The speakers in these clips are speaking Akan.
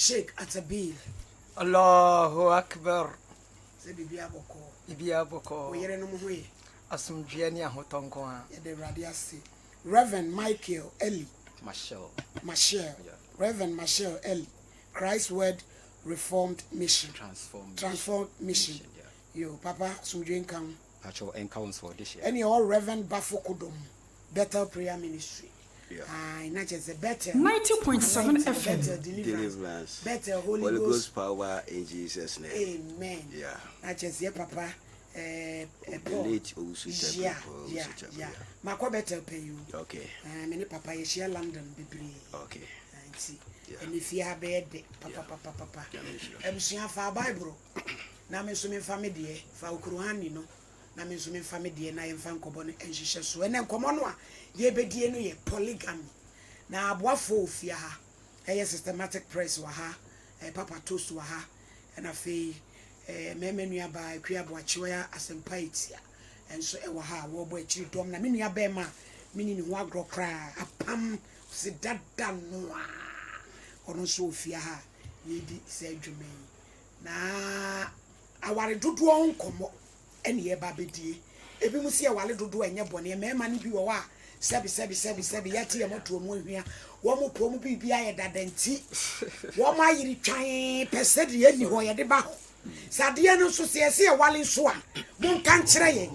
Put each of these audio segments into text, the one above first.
Sheikh Atabil. Allahu Akbar. Say Bibia Boko. Ibia Boko. We hear no more. Asumdwani ahotonko. The Radiasi. Reverend Michael Eli. Marshall. Yeah. Reverend Marshall Eli. Christ Word Reformed Mission. Transformed Mission. Yo, Papa, Sumdwen Kam. Actual encounters for this year. Any all Reverend Bafo Kodom. Better Prayer Ministry. Not just a better 90.7 FM. Better deliverance. Better Holy Ghost power in Jesus' name. Amen. Yeah. Not just yeah, Papa. Late yeah. Mako better pay you. Okay. Many Papa is here London, Bibri. Okay. See. And if you have bed, Papa. I'm seeing for Bible. Now, I'm assuming family, for Ukuruhan, you know. Na me so me family na yemfa nkobɔ no enhyehyɛ so ene nkɔmɔ no a ye bedie no ye polygamy na aboafo ofia ha systematic press wa ha papa toast wa ha na fe memenu aba akua boachiwa ya asempa etia enso wa ha wo bɔ akiri dom na me nua ba ma me ni ho agro kra apam se dada no a ono so ofia ha ye di se adwuma na aware dodo nkɔmɔ eni ye babedie ebi mu se wale dodo enye bone me ma ni bi wo wa sebi yati ye moto mu ahia wo mo po mu bibia ye dadanti wo ma yiri twan pese de eni ho ye de ba ho sade no so se ye wale so a mon kan kire ye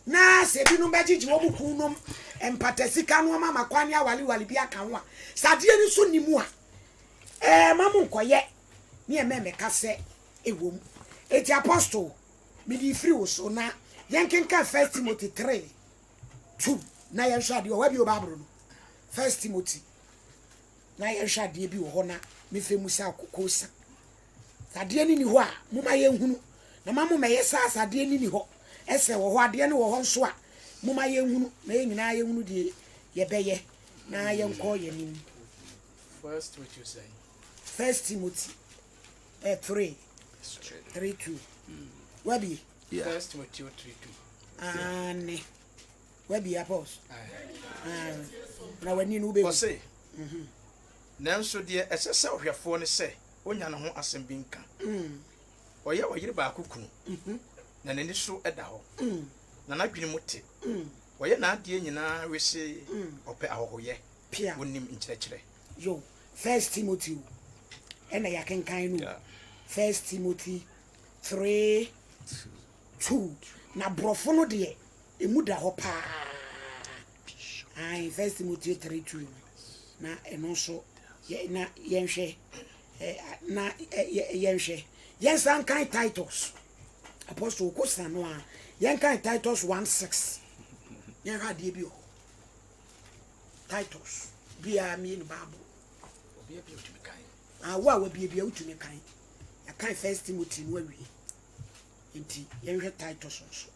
na se bi no begigi wo mu kunom empatasika no ma makwane awale bi aka ho a sade no so nimu a ma mo nkoye ne e me ka se ewom eti apostle midi free so na yankenka 1 Timothy 3:2 na yanhwade o wa bi o babro no 1 Timothy na yanhwade bi wo ho na me femu sa akokosa sade ni ho a muma yenhunu na mamu meye sa sade ni ho ese wo ho ade ni wo ho nso a muma yenhunu na yenyina yenhunu de ye beye na yenko ye ni. First what you say? 1 Timothy 3:2 Wabi? Yeah. First Timothy 3:2. Ne. Wabi apos. Na wani no be. Say. Nanso de esese ohwefo ne se onya ne ho asem bi nka. Oye oyire ba akukunu. Na nani so eda ho. Na nadwene muti. Oye na ade nyina wese ope ahohoye. Wonim nkyerɛkyerɛ. Yo, 1 Timothy. Ena yakenkan no. 1 Timothy 3:2 na brofo no de emu da ho pa ai 1 Timothy 3:2 na eno so na yenhwe na yenhwe yensan kan Titus apostle ko sano a yenkan Titus 1:6 yenha de bi o Titus bia mi no bible obi abi utumi kan wa bia utumi kan ya kan 1 Timothy no awie inti yenhwe Titus also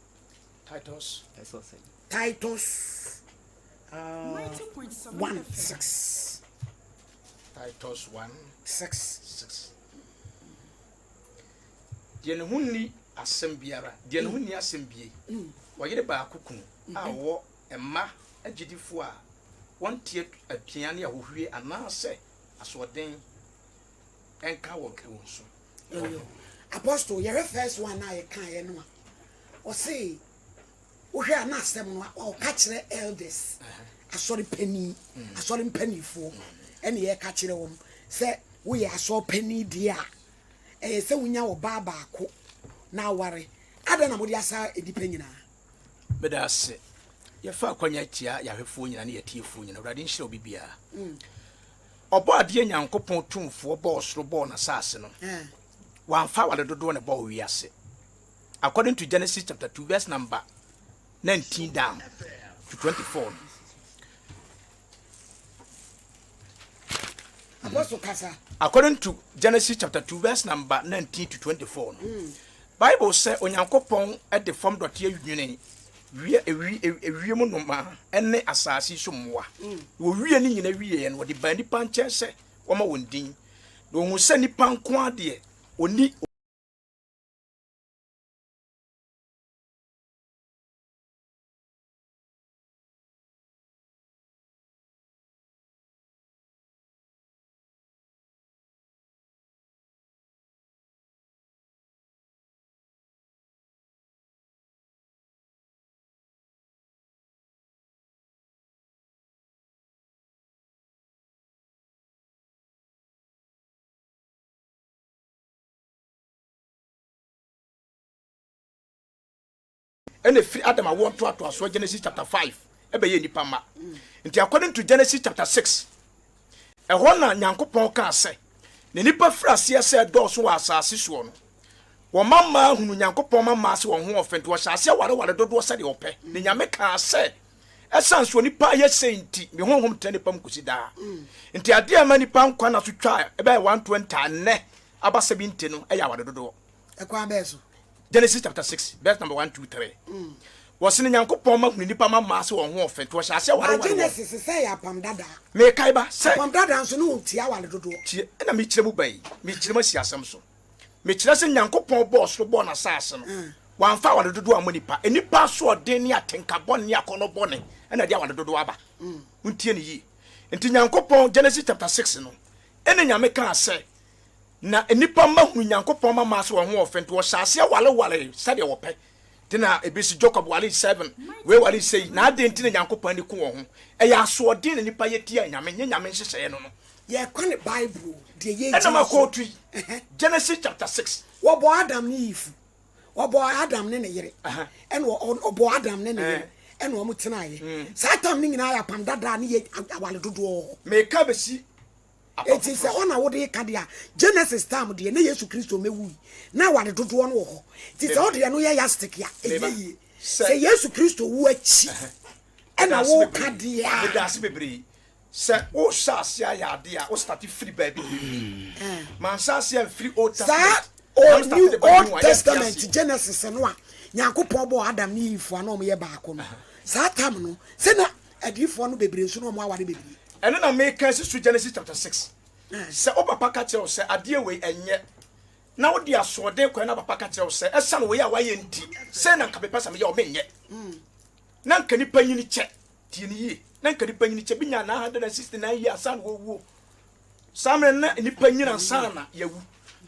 Titus 1:6 Titus 1:6 de ne hunni asem biara de ne hunni asem bie oyire ba akukunu a wo emma agidifo a wontie apian ne ahohwie anase asoden enka wo kewo so apostle your first one na ye kan ye no o say wo hwe na asem no o ka kire elders asori panifo ene ye ka kire wo se wo ye aso pani dia se wunya wo baba ko na ware ada na mo dia sa edipa nyina beda se ye fa kwanya tia ya hwefo nyina ne ye tiefo nyina urade nhire obibia obo ade nyankopon tumfo bo osoro bo na saase no wamfa wale dodo ne bo wiase according to Genesis chapter 2 verse number 19 down to 24 according to Genesis chapter 2 verse number 19 to 24 Bible say onyankopon e de form dot ye dwine wie mu noma ene asase so mmoa wo wie ni nyina wie ye no de ba nipa nche se wo ma wondin no hu se nipa nko ade oni ene free Adam a won to so Genesis chapter 5 ebe ye nipa ma nti according to Genesis chapter 6 ehɔ na Nyankopɔn ka sɛ ne nipa frase sɛ dɔɔso wɔ asase so no wo mama hunu Nyankopɔn mama se wɔn ho ofent wɔ hyase ware dodo sɛ de opɛ ne nyame ka sɛ esan so nipa ye senti me honhom tane pam kusi da nti ade ama nipa nkwa na so twa ebe 120 ne aba 70 no e ya ware dodo ekwa be so Genesis chapter 6 verse number 1 2 3 was in Nyankopɔn ma hunu nipa mama se wɔn ho ofent wɔ hyase ware Genesis say ya pam dada me kai ba say pam dada nso no tia ware dodo tie na me kyerɛ mu bai me kyerɛ masi asɛm so me kyerɛ se Nyankopɔn bɔ so bɔ na saase no wanfa ware dodo amonipa enipa so ɔden ne atenka bɔne akɔnɔ bɔne na dia wade dodo aba untie ne yi enti Nyankopɔn Genesis chapter 6 no ene nyame ka sɛ na enipa ma hu Nyankopɔn ma so ho ofent wo hyase wale sade wo pɛ tina ebisi Jacob wale 7 we wale sei na ade enti Nyankopɔn ne ku wo ho ɛyɛ aso ɔden ne nipa yetia nyame nyame hyehyɛ no no ye kwane Bible de ye ɛna ma ko tu Genesis chapter 6 wo bo Adam ne Eve wo bo Adam ne yere ɛna wo bo Adam ne yere eno omo tenaye Satan ni nyina ya pam dada ne ye awale dodo me ka besi eti se ona wo de ka dia Genesis time de na Yesu Kristo mewu na awale dodo no ho ti se o de no ye ya stick ya eyi se Yesu Kristo wu achi ena wo ka dia me da se bebre se o shase ya de a o start free baby man shase free Old Testament Old Testament Genesis no a Nyankopɔn bo Adam ni Eve ana omo ye baako no Satan no se na adifo no bebre nso no omo aware bebre ene na make sense Genesis chapter 6 se o papa ka kire o se ade we enye na wo dia soode kwa na papa ka kire o se esa no we ya waye nti se na nka pepasa me ya o menye na nka ni panyini che tie ni yi na nka ni panyini che binya na 169 years an wo wo samre na ni panyina sana yawu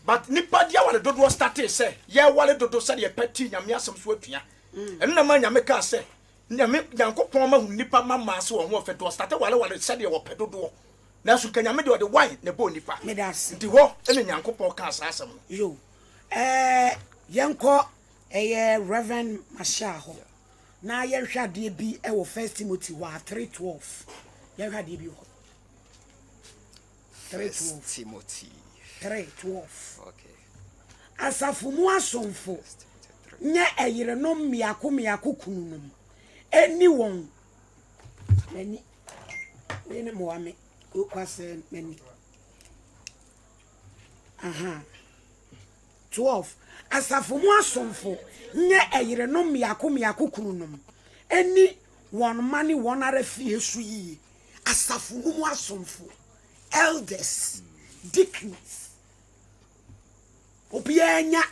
but nipa dia wale dodo start say ye wale dodo say ye pati nyame asem so atua eno na ma nyame ka say nyame Nyankopɔn ma hu nipa mama se wo ho ofeto start wale say ye wo pedodo na so ka nyame de wo wine ne bo nipa nti ho ene Nyankopɔn ka sa asem yo yenko Reverend Masha ho na ye hwade bi e wo 1 Timothy 3:12 ye hwade bi ho 3:12 Timothy 3:12 okay asafumu asomfo nya eyire no miako kununum eni won mani ene moame ko kwase mani 12 asafumu asomfo nya eyire no miako kununum eni won mani won ara fie su yi asafumu asomfo elders deacons obianya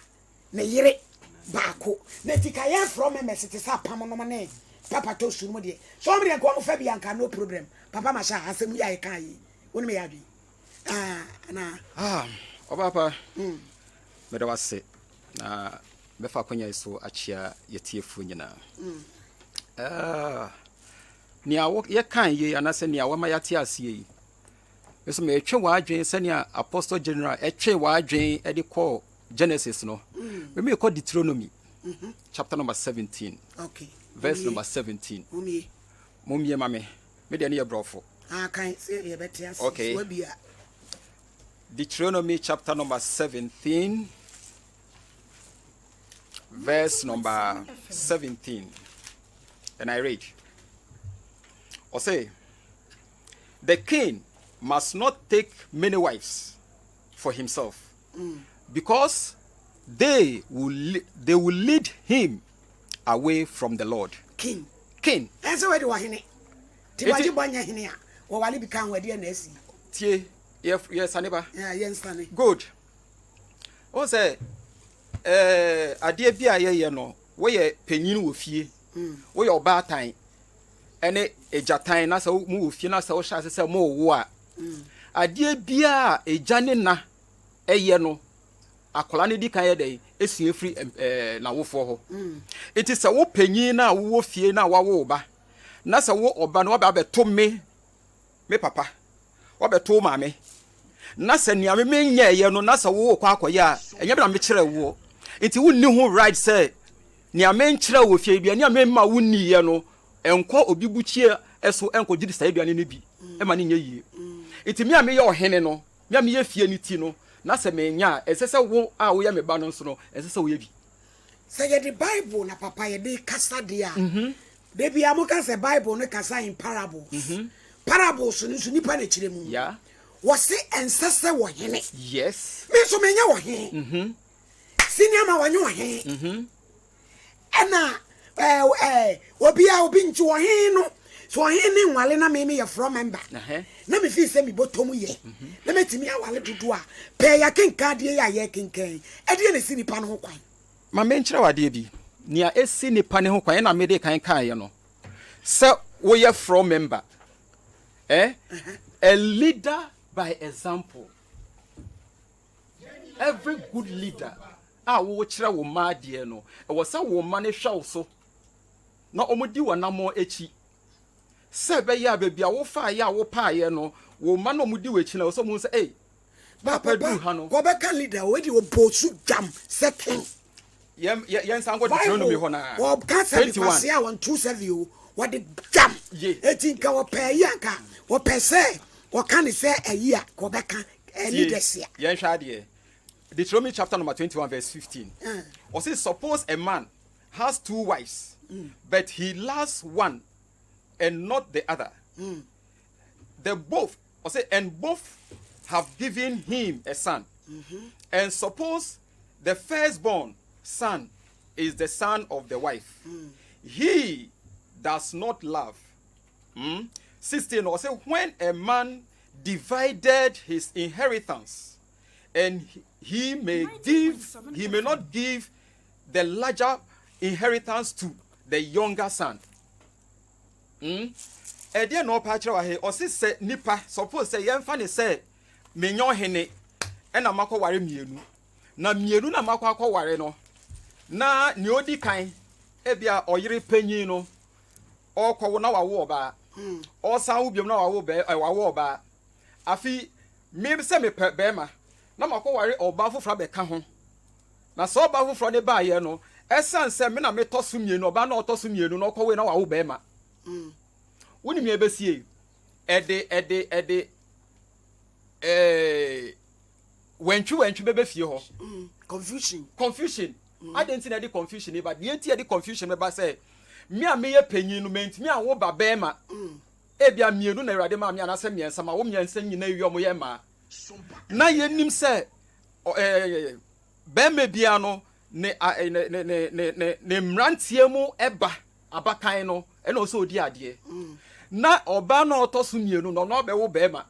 ne yire baako na tikaya from MST sa pam no ne papa to suru mo de so me ko mo fa bi anka no problem papa Masha asem ya kan yi woni me ya bi papa me da wase na me fa kwanya so achia yetiefu nyina ni awo ye kan yi anase ni awo ma yate ase yi eso me etwe wa adwen sania Apostle General etwe wa adwen e de call Genesis no me call Deuteronomy chapter number 17 okay verse number 17 mumie mame me de na ye brofo kan se ye betia okay Deuteronomy chapter number 17 verse number 17 and I read or say the king must not take many wives for himself because they will lead him away from the Lord. King. And so where do I hear? Tiwaji banya hinia. Wa wali bikan wadi na esi. Tie yes aneba. Yeah, yes tani. Good. O say ade bia ye no wo ye panyin wo fie. Wo ye obaatan. Ene ejatan na so mu wo fie na so sha se mo wo a. Ade bia ejane na eye no akola ne di kan ye dey esu efri na wofo ho it is a wo panyin na wo fie na wa wo ba na se wo oba na oba beto me papa obeto ma me na se nia me nya ye no na se wo kwa akoye a enye bra me kire wo enti wonni ho right say ni amenkyerɛ wo fie bia ni amemma wo niye no enko obi buchie eso enko gidi sa aduane ne bi e ma ne nya yie itimi ame ye ohene no me ame ye fie ni ti no na se menya esese wo a wo ye me ba no nso no esese wo ye bi say the Bible na papa ye de kasa dia de bia mo ka say Bible no kasa in parables parables no so nipa na kire mu yeah wo se ensese wo hene yes me so menya wo hene senior ma wo nyo wo hene ana obi nchi wo hene no so hene nwale na me ye from member na me fi se mi botom ye na metimi awale dodo a pe ya kenka de ya ye kenkan e de na si nipa no ho kwan ma menkyerɛ wade bi nia esi nipa ne ho kwan na me de kan ye no se wo ye from member a leader by example. Every good leader wo kyerɛ wo ma de no e wo sa wo ma ne hwa wo so na omudi wanamo echi se be ya bebia wo fa ya wo pa ye no wo ma no omudi we echi na wo so mu se papa du ha no go be kan leader we di wo bosu jam second yen san go de no me ho na wo ka se di pass ya 127 wo de jam eti nka wo pa ya nka wo pese wo kan se ayi a go be kan leaders ya yen hwa de Deuteronomy chapter number 21 verse 15. Or say suppose a man has 2 wives, but he loves one and not the other. They both, or say, and both have given him a son. And suppose the firstborn son is the son of the wife. He does not love. 16. Or say, when a man divided his inheritance, and he may not give the larger inheritance to the younger son. E dey no pa kire wa he o se nipa suppose say yemfa ne say menyo hene e na makọ ware mienu na mienu na makọ akọware no na ni odi kan e bia oyire panyin no okọwo na wawo oba o san wo biom na wawo oba afi me se me be ma na makọ ware oba fofra be ka ho na so oba fofra ne ba ye no esan se me na me tosu mienu oba na otosu mienu na okọwe na wawo be ma woni me besie ede wentwu bebe fie ho confusion I didn't see any confusion but the anti confusion me ba say me a me ye panyin no menti me a wo ba be ma e bia mienu na Awurade ma me anase miensa ma wo miensa nyina wi omo ye ma na ye nim say be me bia no ne mrantie mu eba abakan no e na so odi ade na oba na otoso mienu no na obewo be ma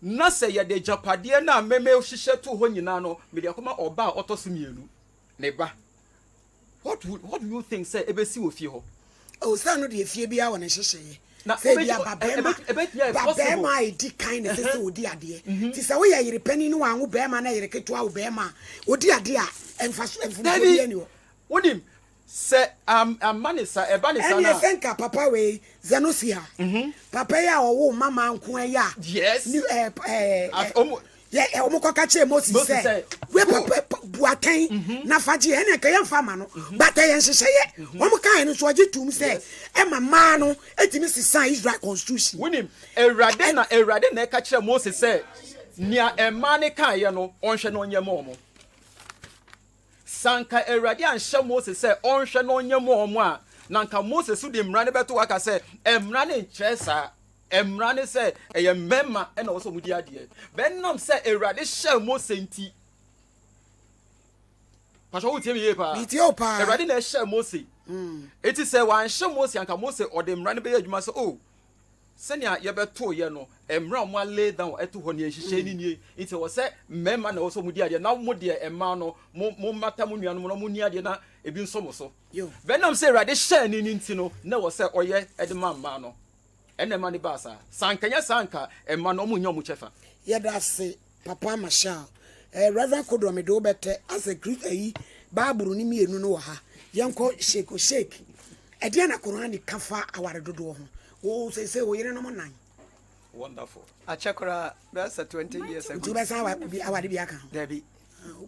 na se ye de japade na meme hihye to ho nyina no me de akoma oba otoso mienu ne ba what do you think say ebesi wo fie ho oh say no de fie bia wona hihye na say bia ba ma edi kind na say odi ade ti say wo ye yire pani no wanwo be ma na yire keto wo be ma odi ade a emfa bia ni wo wodim se manisa ebanisa na senka papa we Zanosia papa ya owo mama nko ya yes ni omukoka che Moses say we papa buatan na faji ene ka yemfa ma no but yen hyehyeye omuka ene so agi tum say e mama no etimi sisan Israel constitution wonim Awurade na ka kire Moses say nia ema ne kan ye no onhwe no nyem omo sanka Awurade anhye Moses say onhwe no nyem omo a nanka Moses su de mra ne beto aka say emra ne nkyesa emra ne say eye memma e na wo so mudi ade bennom say Awurade hye Moses nti pasho wo tie me ye pa Awurade na hye Moses eti say wan hye Moses anka Moses ode mra ne be adwuma say oh senia ye beto ye no emra mo lay down eto ho ne hihye ni nie enti wo say memma na wo so mudi ade na mo de emma no mo mata mo nuanu no mo ni ade na ebi nso mo so benam say Awurade hye ni nti no na wo say oye ede mamma no ene ma ni basa sankanya sanka emma no mo nyom chefa ye da se papa Marshal Reverend Kodro me do bete as a great Bible ni mienu no ha yenko shake ede na Quran kafa aware dodo ho wo say wo yire no mo nan wonderful achekora that's 20 years ago tu be sa awade bi aka Dabi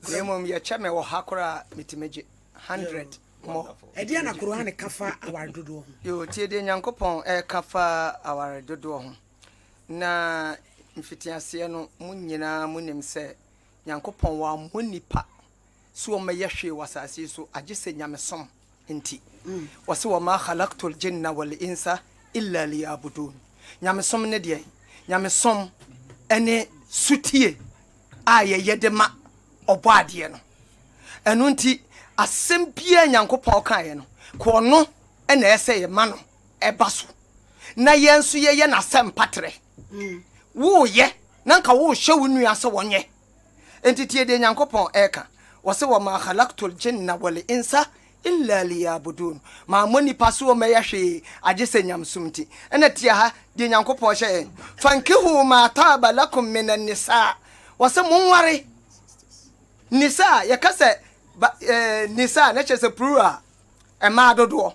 Nemom ye cheme wo hakora mitimeje 100 Edia na Quran kafa aware dodo ho. Yo tie de Nyankopon kafa aware dodo ho. Na mfitiase no munyina munim se Nyankopon wa monipa so o meye hwe wasase so agese nyamesom nti. Wase wa ma khalaqtul jinna wal insa illa liyabudun. Nyamesom ne de nyamesom ene sutie aye yedema obo ade no. Eno nti asem bia Nyankopon kan no ko no ena ese ye ma no eba so na ye nso ye na asem patre wo ye na nka wo hwe wo nua se wonye entitie de Nyankopon eka wose wa ma khalaqtul jinna wal insa illa liyabudun ma moni paso me yahwe agese nyamsumti ena tia ha de Nyankopon hye fankihu ma taba lakum minan nisa wose munware nisa yakase nisa na chese plura e ma dodo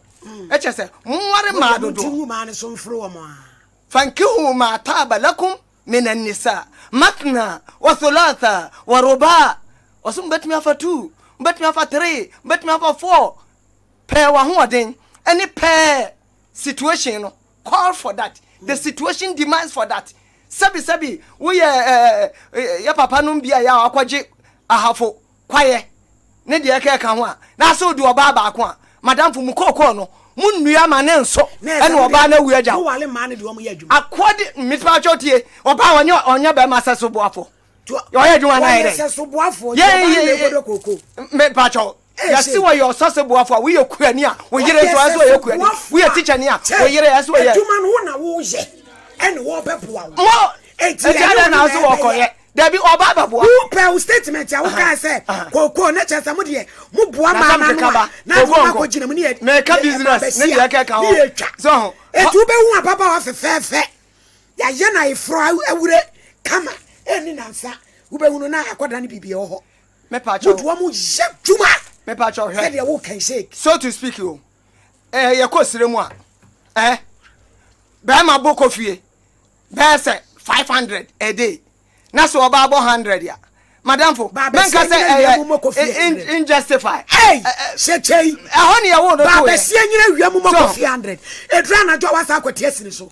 e chese munware ma dodo Tingu ma ne so mfro mo fankihu ma taba lakum minan nisa matna wa thulatha wa ruba osum betmi afa 2 betmi afa 3 betmi afa 4 pe wa ho oden any pe situation no call for that the situation demands for that sabi we ya papa no bia ya akwaje ahafo kwaye ne de eka ka ho a na so du oba ba ko a madam fu mu kokko no munnua ma ne nso ene oba na wu agya wo wale ma ne de o mo ye adwuma akodi mipa chotie oba onye be ma saso boafo yo ye adwuma na ire saso boafo ye ba kokko me pa cho ya si wo yo saso boafo we ye kuani a wo yire so aso ye kuani we ye teacher ni a wo yire aso ye adwuma no na wo ye ene wo bepoa wo mo eti na aso wo koye Debi oba baboa who pe statement ya wo ka say kokko na chesa mo de mo boa ma na ko ko gina mo ne make business ne de ka ho so etu be hu papa wa fefefe ya ye na ifro awure kama eni na nsa wo be hu na akoda ne bibie ho me pa cho wo mo je juma me pa cho he de wo kan shake so to speak you ye ko sire mu a ba ma boko fie ba say 500 a day na so oba 100 ya madam fo menka say injustify shechei ehoni ya wo no ba be sie nyina wiam mo ko 100 edra na jo wasa akwati asini so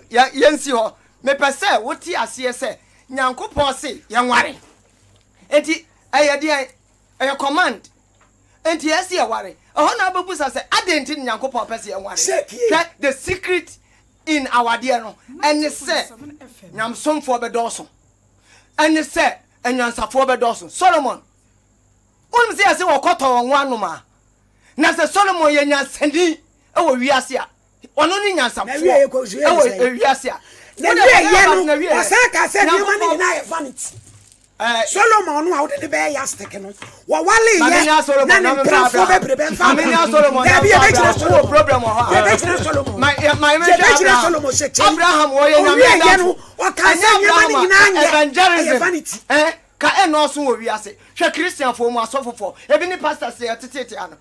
yensi ho me pese woti ase se Nyankopon se ye nware enti eye command enti ase ye ware ehona ababusa se adenti Nyankopon pese ye nware the secret in our dear no and say nyamsomfo be doso and say enyansafo be doso Solomon won say wo koto won anoma na say Solomon ye nyansani e wo wiase a ono ni nyansafo e wo wiase a na ye no osaka say ni mani na ye vanity Solomon no awde de be ya stick no wo wale ye na ne prafo be brebe fa amenya Solomon na be no problem ho be Solomon my Solomon say Abraham wo ye nyame no o ka say ni mani na evangelism vanity ka eno so wo wiase hwe Christian fo mu asofofo ebi ni pastor say tetete ano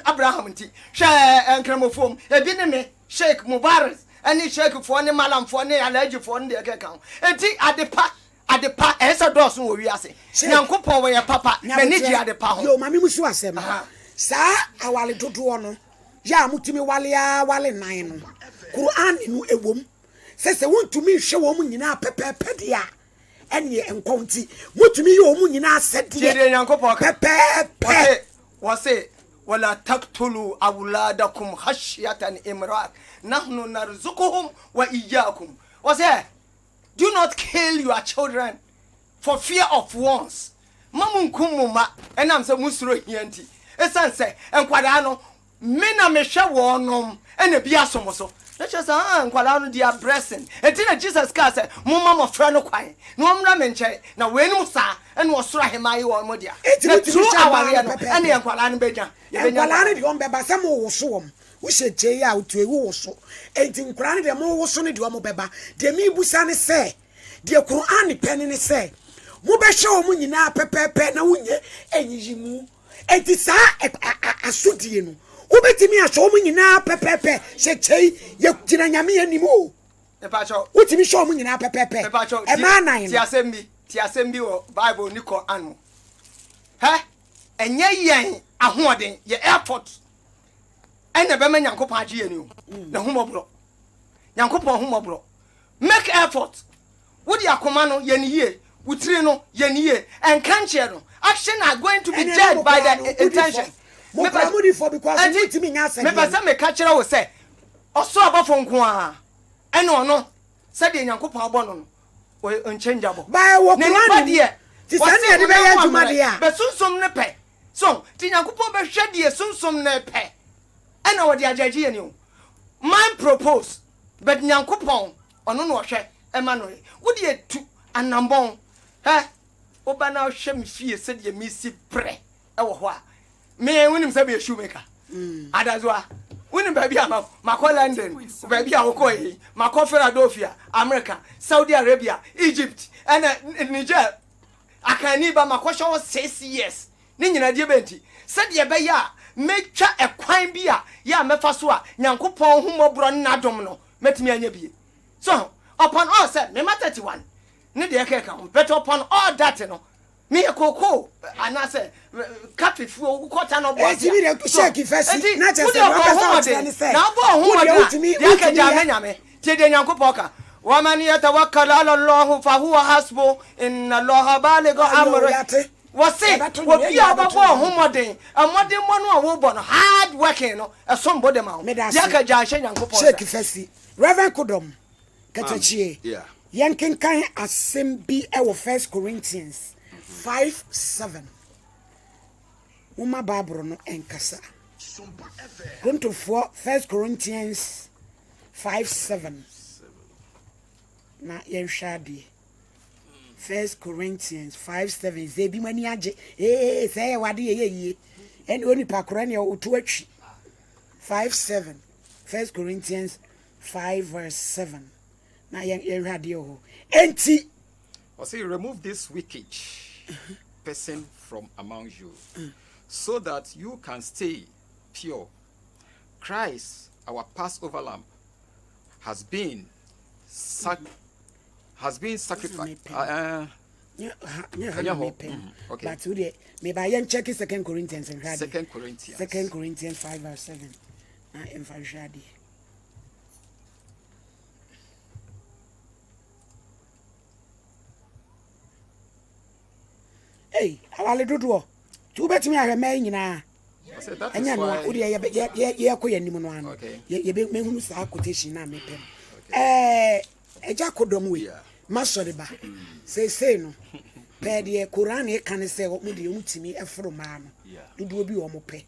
Abraham nti hwe enkramofo ebi ni me Sheikh Mubarak ani Sheikh fo ni malam fo ni alaji fo ni de keka enti adepa esa doso wo wiase Nyankopon wo ye papa me ni ji adepa ho yo mami musu asem sa awale dodo no ya mutimi wale nan no Quran no ewom se wontumi hwe wo mu nyina pepepe dia ene enkonti mutumi ye wo mu nyina asede de Nyankopon pepepe wase wala taqtulu awladakum khashyatan imrak nahnu narzuquhum wa iyyakum wase do not kill your children for fear of wants. Mamun kumuma enam se musuro hianti. Esan se enkwada no me na me hwe wonom ena bia somoso. Let us enkwada no dia blessing. Entina Jesus ka se mumma mo fra no kwan. No mra me nche na wenum sa ena osoro ahemaye wo mo dia. Na true aware no ena enkwada no beja. Enkwada no di on beba se mo wo so wom. Wo sheche ya otu ewu wo so enti nkura ne de mo wo so ne de mo beba de mi busa ne se de Quran pen ne se mo be hwe o mo nyina pepepe na wunye enyimu enti sa asudie no wo betimi ahwe o mo nyina pepepe sheche ye gina nyame animu e pa cho wo timi hwe o mo nyina pepepe e ma nan ti asembi wo Bible ni Quran mo he enye yen ahoden ye airport ene be ma nyankopon agye ani o na humobro nyankopon humobro make effort wodi akoma no ye niye wutiri no ye niye enkanche no action are going to be judged by the intention me ba mudi for because we timi nya say me ba say me ka kire wo say oso abafo nko a ene ono say de nyankopon abono no o unchangeable ba wo kura ni ti sane de be ya juma de a be sunsom ne pe so ti nyankopon be hwe de sunsom ne pe ene wo de agyagie ye ni o man propose but nyankopon ono no hwe e ma no wo de tu anambon oba na hwe me fie se de me si pre e wo ho a me wonim se be shoemaker adazoa wonim ba bia ma ko London ba bia wo ko yi ma ko Philadelphia America Saudi Arabia Egypt and Niger akani ba ma ko show 6 years ni nyina die benti se de be ya metwa ekwan bia ya mefa so a nyankopon humobro na dom no metimi anya bie so upon all said me 31 ne de keka but upon all that no me koko anase kafifu kwota no boss e ti bi de shake first na just say na bo hu ma ya ka ja nyame ti de nyankopon ka wa man yatawakkal ala allah fa huwa hasbu inna allah balighu amri wasi wo bia ba bo hu moden amodin mo no wo bo no hard working no esom bode ma ya ka ja hye nyankopon shake first Reverend Kodom katachie yankenkan asem bi e wo 1 Corinthians 5:7 uma babro no enkasa Sompa for 1 Corinthians 5:7 na yenhwade 1 Corinthians 5:7 zebi mani age say wade ye eni oni pakora ne otu atwi 5:7 1 Corinthians 5:7 na yenhwade ho enti or say remove this wicked person from among you so that you can stay pure. Christ, our Passover lamb, has been sacrificed. Okay. But today, maybe I check 2 Corinthians and 2 Corinthians. 2 Corinthians 5:7. Na emfashadi. Hey, awale dodo. Tu betimi ahwe mai nyina. Anya no odi ye koye nim no ano. Ye be mehunu sa quotation na mepem. Eja kodom we. Masori ba. Say no. Pe de Quran e kan se mo de mutimi efro ma no. Dodo bi wo mo pe.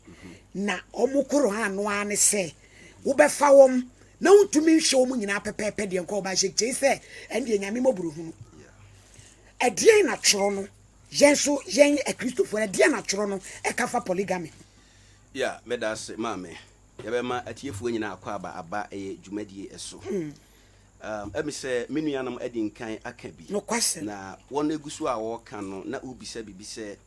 Na omo koro ha no ane se. Wo be fa wom na utumi hwe wo nyina pepepe de nko ba hye se ende nyame moburu hunu. Edie na tro no. Jenso yen e Christopher na dia na tro no e ka fa polygamy. Yeah, medas mame. Ya be ma atiefu nyina akwa aba e dwumadie eso. Emi se menuanam adinkan aka bi. No kwase. Na won egusu a wo ka no na obisa bibi se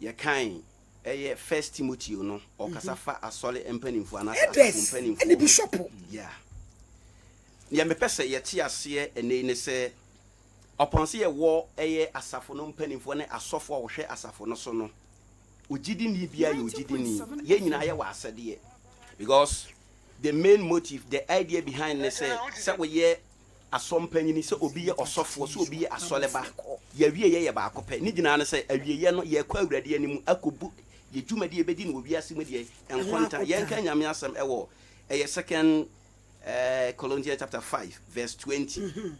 ya kan eye 1 Timothy no o kasafa asole empanimfu anasa empanimfu. Eni bishop. Yeah. Ya me pese ye ti ase ene ne se oponse ye wo eye asafo no mpanimfu ne asofo a wo hwe asafo no so no ojidi ni bia ye ojidi ni ye nyina ye wa asede because the main motive, the idea behind it say we ye asompanyini say obi ye osofo so obi ye asoleba ye wie ye ba akope ni gina na say awie ye no ye kwa awurade animu akobu ye dwumade ye bedi no obi asem de enkonta ye nka nyame asem ewo eye 2 Corinthians chapter 5 verse 20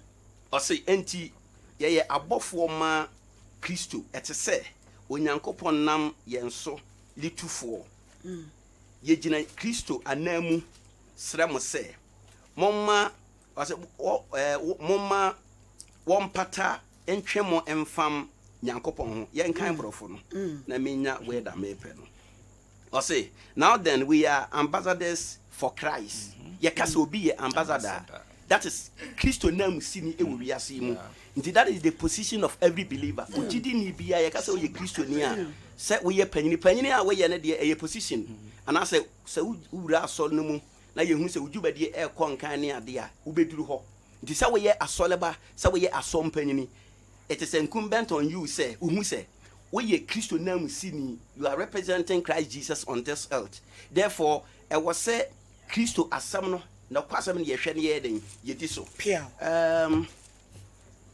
o say enti ye abofo ma Kristo etese onyankopon nam yenso litufo ye gina Kristo anamu sremo se momma wase momma wompata entwemo emfam nyankopon ho ye nkan brofo no na menya weda mepe no o say now then we are ambassadors for Christ ye kasa obi ye ambassador that is Kristo nam sini ewo wiase mu nti that is the position of every believer ojidi ni bia ye kasa o ye Kristo ni a se we ye panyini a we ye ne de e position ana se wura asol no mu na ye hu se wujubade e konkan ne ade a ubeduru ho nti se we ye asoleba se we ye asompanyini it is incumbent on you say uhu se we Christo nam sini, you are representing Christ Jesus on this earth. Therefore, I was say Christo asam no kwasam ye hwe ne ye den ye di so.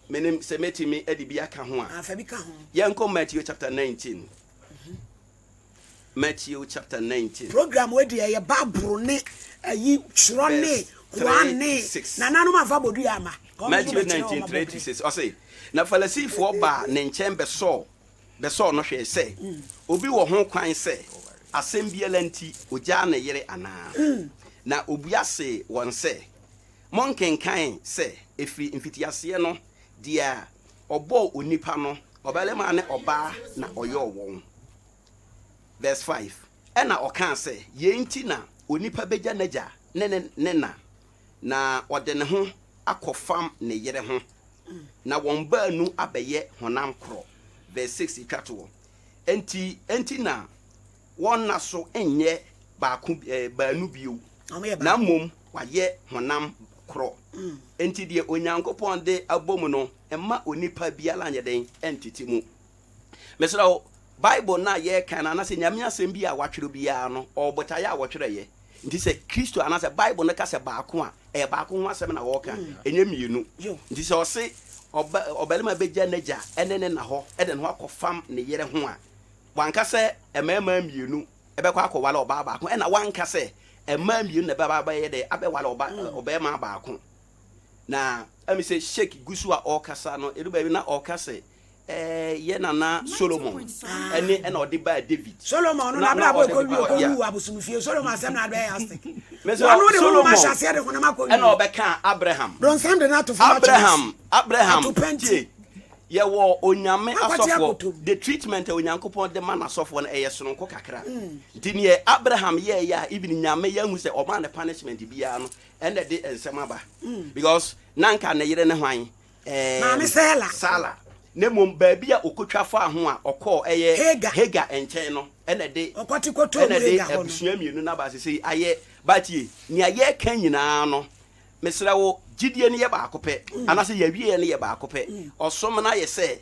Menim semeti me edi bia ka ho a. Afa bi ka ho. Yanko Matthew chapter 19. Matthew chapter 19. Program we dey ye Bible ne ayi chro ne kwa ne nananum afa bodu ya ma. Matthew 19:36. I say, na Pharisee for ba ne nchen beso no hwe say, obi wo ho kwan say, asem biela nti ogya na yere ana. Na obuase won say, monkenkan say, efi mfitiase no dia obo onipa no, obalema ne oba na oyo won. Verse 5. Ena okan say, ye nti na onipa beja naja na ode ne ho akofam ne yere ho na won baanu abeye honam kro. Verse 6 itwato enti na won na so enye baanu bio na mom waye honam kro. Enti de onyankopon de abom no emma onipa biala nyeden entiti mu. Mesra Bible na ye kan na se nyame asem bi a watwere bia no obotaya a wotwere ye nti se Kristo ana se Bible na ka se baako a baako ho asem na wo ka enye mienu nti se o se obalema beja naja enene na ho ede no akofam ne yere ho a wanka se emema mienu ebekwa akowala oba baako na wanka se emma mienu na baba ye de abewala obema baako na ami se shake gusu a okasa no edu ba bi na okase ye nana Solomon ene odi ba David Solomon no na bra boy ko wi ko abusumfie Solomon asem na be yastic Solomon ene obeka Abraham don sam de na to Abraham ye wo onyame asofo the treatment onyankopon de man asofo na eyesono ko kakra dine Abraham ye ya even nyame ya hu se o man punishment bia no ene de ensem aba because nanka na yere ne hwan mama Sala ne mom baabia okotwafo aho a okọ Hega enchen no ene de okotikoto Hega ho abusua mienu na ba sese aye batie ni aye kan nyina no mesra wo Gyedie ne ye ba akopɛ anase ya wie ne ye ba akopɛ osom na ye se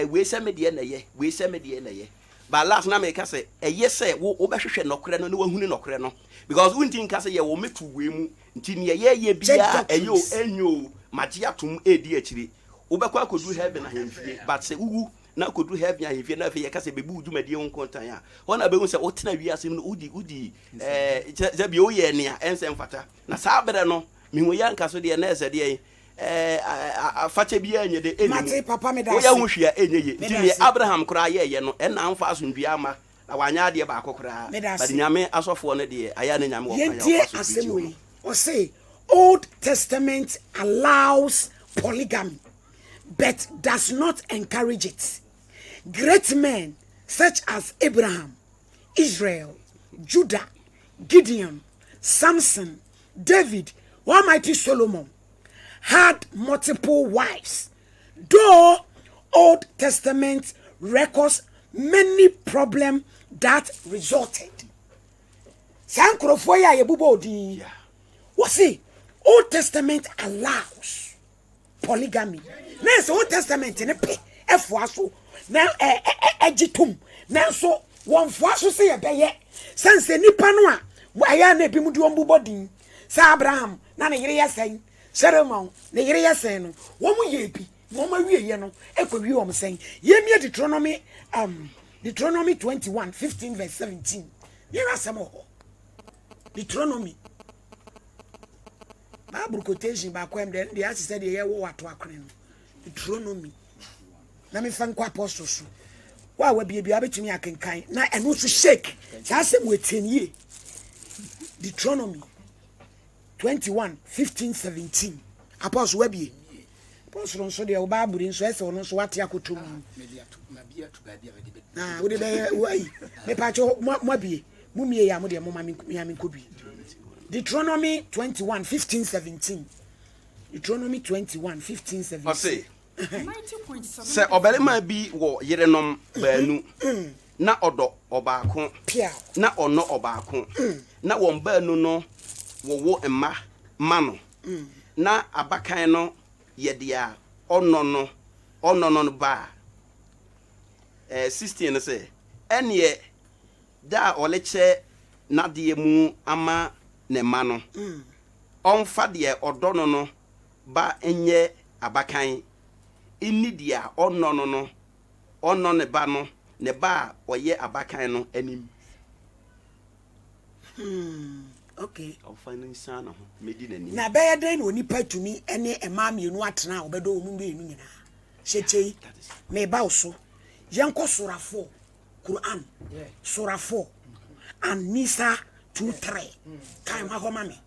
we se medie na ye we se medie na ye ba last na me ka se ye se wo obɛhwehwɛ nokre no ne wahunu nokre no because wuntin ka se ye wo metu we mu nti ne ye bia eyo enyo magye atom edi akiri ubekwa kodu heaven ahemfie but se ugu na kodu heaven ahemfie na fe yeka se bebu dwumadie ho kontan a wona behu se otena wi asem no udi zabi oye ne a ensem fata na sabere no mihu yanka so de na ese de afache bia nye de eni mate papa me da wo ya hu hwia enye ye Abraham kura ye no na amfa asundua ama na wanya de ba akokura but nyame asofo no de aya na nyame wo ya asem o say Old Testament allows polygamy but does not encourage it. Great men such as Abraham, Israel, Judah, Gideon, Samson, David, Almighty Solomon had multiple wives. Though Old Testament records many problems that resulted. Sankrofoya yebubodi. What say? Old Testament allows polygamy. Next Old Testament in a pe efwaso na egitum na so won fwaso se yebeye sense nipa no a waya na bi mudu ombubodin sa Abraham na ne yire yesen Solomon ne yire yesen no wo mu ye bi wo ma wieye no ekwawi wo msen yemie Deuteronomy 21:15 verse 17 yira samo Deuteronomy Bible quotation ba kwem de they as said ye wo wato akren Deuteronomy na me fan kwa apostles wa bia abetumi akenkan na eno so shake sa asem wetenye Deuteronomy 21:15-17 apostle wa bia apostle nso de oba aburi nso ese ono nso wate akotom na wo de be wai me pa cho mo bia mumie ya mo de mo ma me kobi Deuteronomy 21:15-17 Deuteronomy 21:15-17 se obelema bi wo yerenom baanu na odo obaako na ono obaako na won baanu no wo emma mano na abakan no yede a ono no ba 16 no say ene da oleche na de mu ama ne ma no onfa de odo no ba enye abakan inni dia onno no onno ne ba no ne ba oye abakan no anim okay onfa no insana ho medi nani na be yeden oni patumi ene ema mienu atena obedo omu mienu nyina shechei me ba oso yanko surafo Quran surafo and Nisa 2:3 kai ma ho mame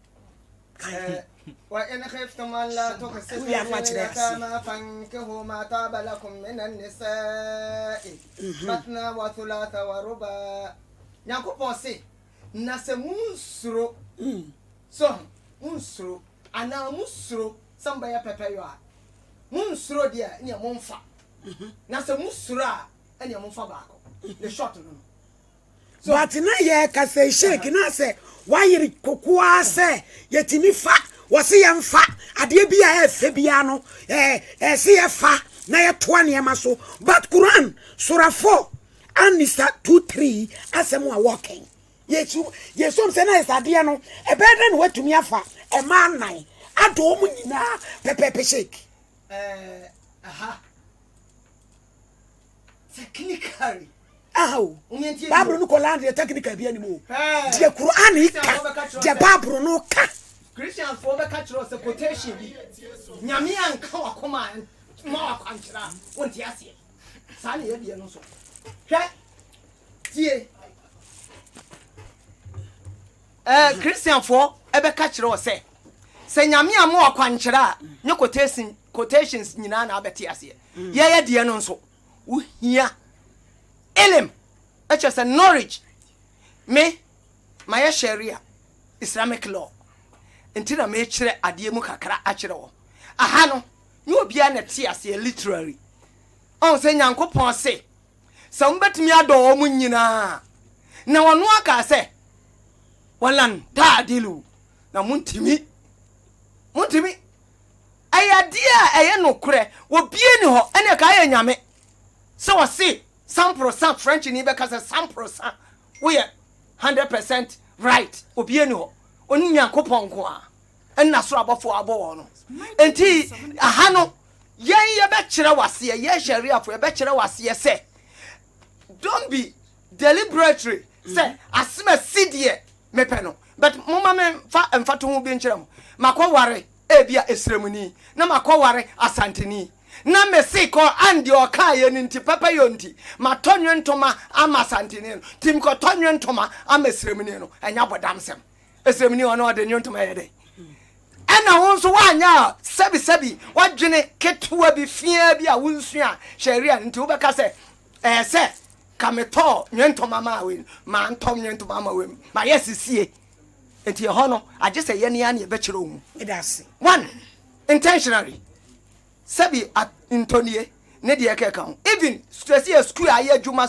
kai وإن خفتم ألا تقسطوا كما فانكحوا ما طاب لكم من النساء مثنى وثلاث ورباع نيانكو سي ناسه منسرو so munsuro ana musuro samba ya pepeyo a munsuro dia nya momfa na se musuro a nya momfa baako the short no so atina ye ka se shake na se wayiri kokoa se yetimi fa wose ye mfa ade bia efe bia no se ye fa na ye toa ne ma so but Quran surah 4 An-Nisa 2:3 asem wa walking yesu se na isade no ebede no watumi afa e ma nan ado mu nyina pepepe shake aha technically aho Bible no koland the technical bia ni mo the Quran ika the Bible no ka Christians for be catch us quotation bi nyame anka wakoma ma wakwankyira wonti ase sa na ye die no so hwe tie Christian for ebe catch us say nyame am wakwankyira nye quotations nyina na abeti ase ye die no so wo hia elim HSN knowledge me my sharia Islamic law until me chere ade mu kakra a chere wo aha no nye obia na te ase literary on say nyankopon se so mbetimi ado mu nyina na wono aka se wallan taadilu na muntimi ayade a eye no kure wo bie ni ho ene ka aye nyame so wo se 100% French ni be ka se 100% we 100% right obie ni ho oni nyankopon ko a enna so abofo abo no enti aha no ye be kire wase ye sharia fo ye be kire wase se don't be deliberately say asema sidie mepe no but mama me fa emfato ho bi nkire mo makoware ebia esremuni na makoware asanteni na mesi ko andi oka ye nti papa yonti matonwe ntoma ama santeni tim ko tonwe ntoma ama esremuni no enya bodamsem esremuni ono ode ntoma ye de ena wonso wanya sebi wadwene ketua bi fia bi a wonsua sharia nti wo beka se se kameto ntoma ma we ma ntom ntoma ma we ma yesisie enti ho no age se ye ne ya ne be kire omu edase one intentionally sabi at intonie ne de ekeka even stress school aye adwuma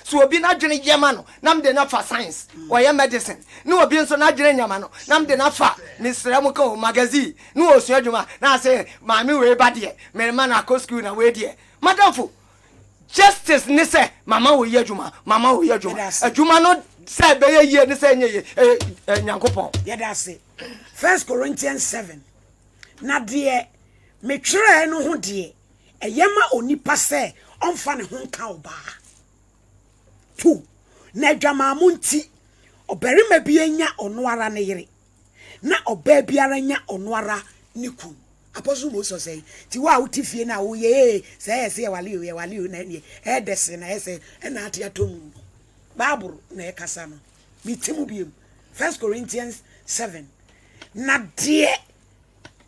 so obi na dwene yema no nam de na fa science or ye medicine no obi nso na dwene nyama no nam de na fa misra mu ka magazine no osu adwuma na say maami we ba de me ma na ko school na we de madamfo justice ne say mama wo ye adwuma adwuma no say be ye ne say nye nyankopon yedase 1 Corinthians 7 na de me twere no ho de eyema onipa se onfa ne ho ka oba 2 na dwamamu nti obarima bi anya ono ara ne yere na oba biara nya ono ara ne ku apostle mo so say ti wa utifie na wo ye say wale na ne e dese na ese na ate atom Bible na e kasa no mitimu biem 1 Corinthians 7 na de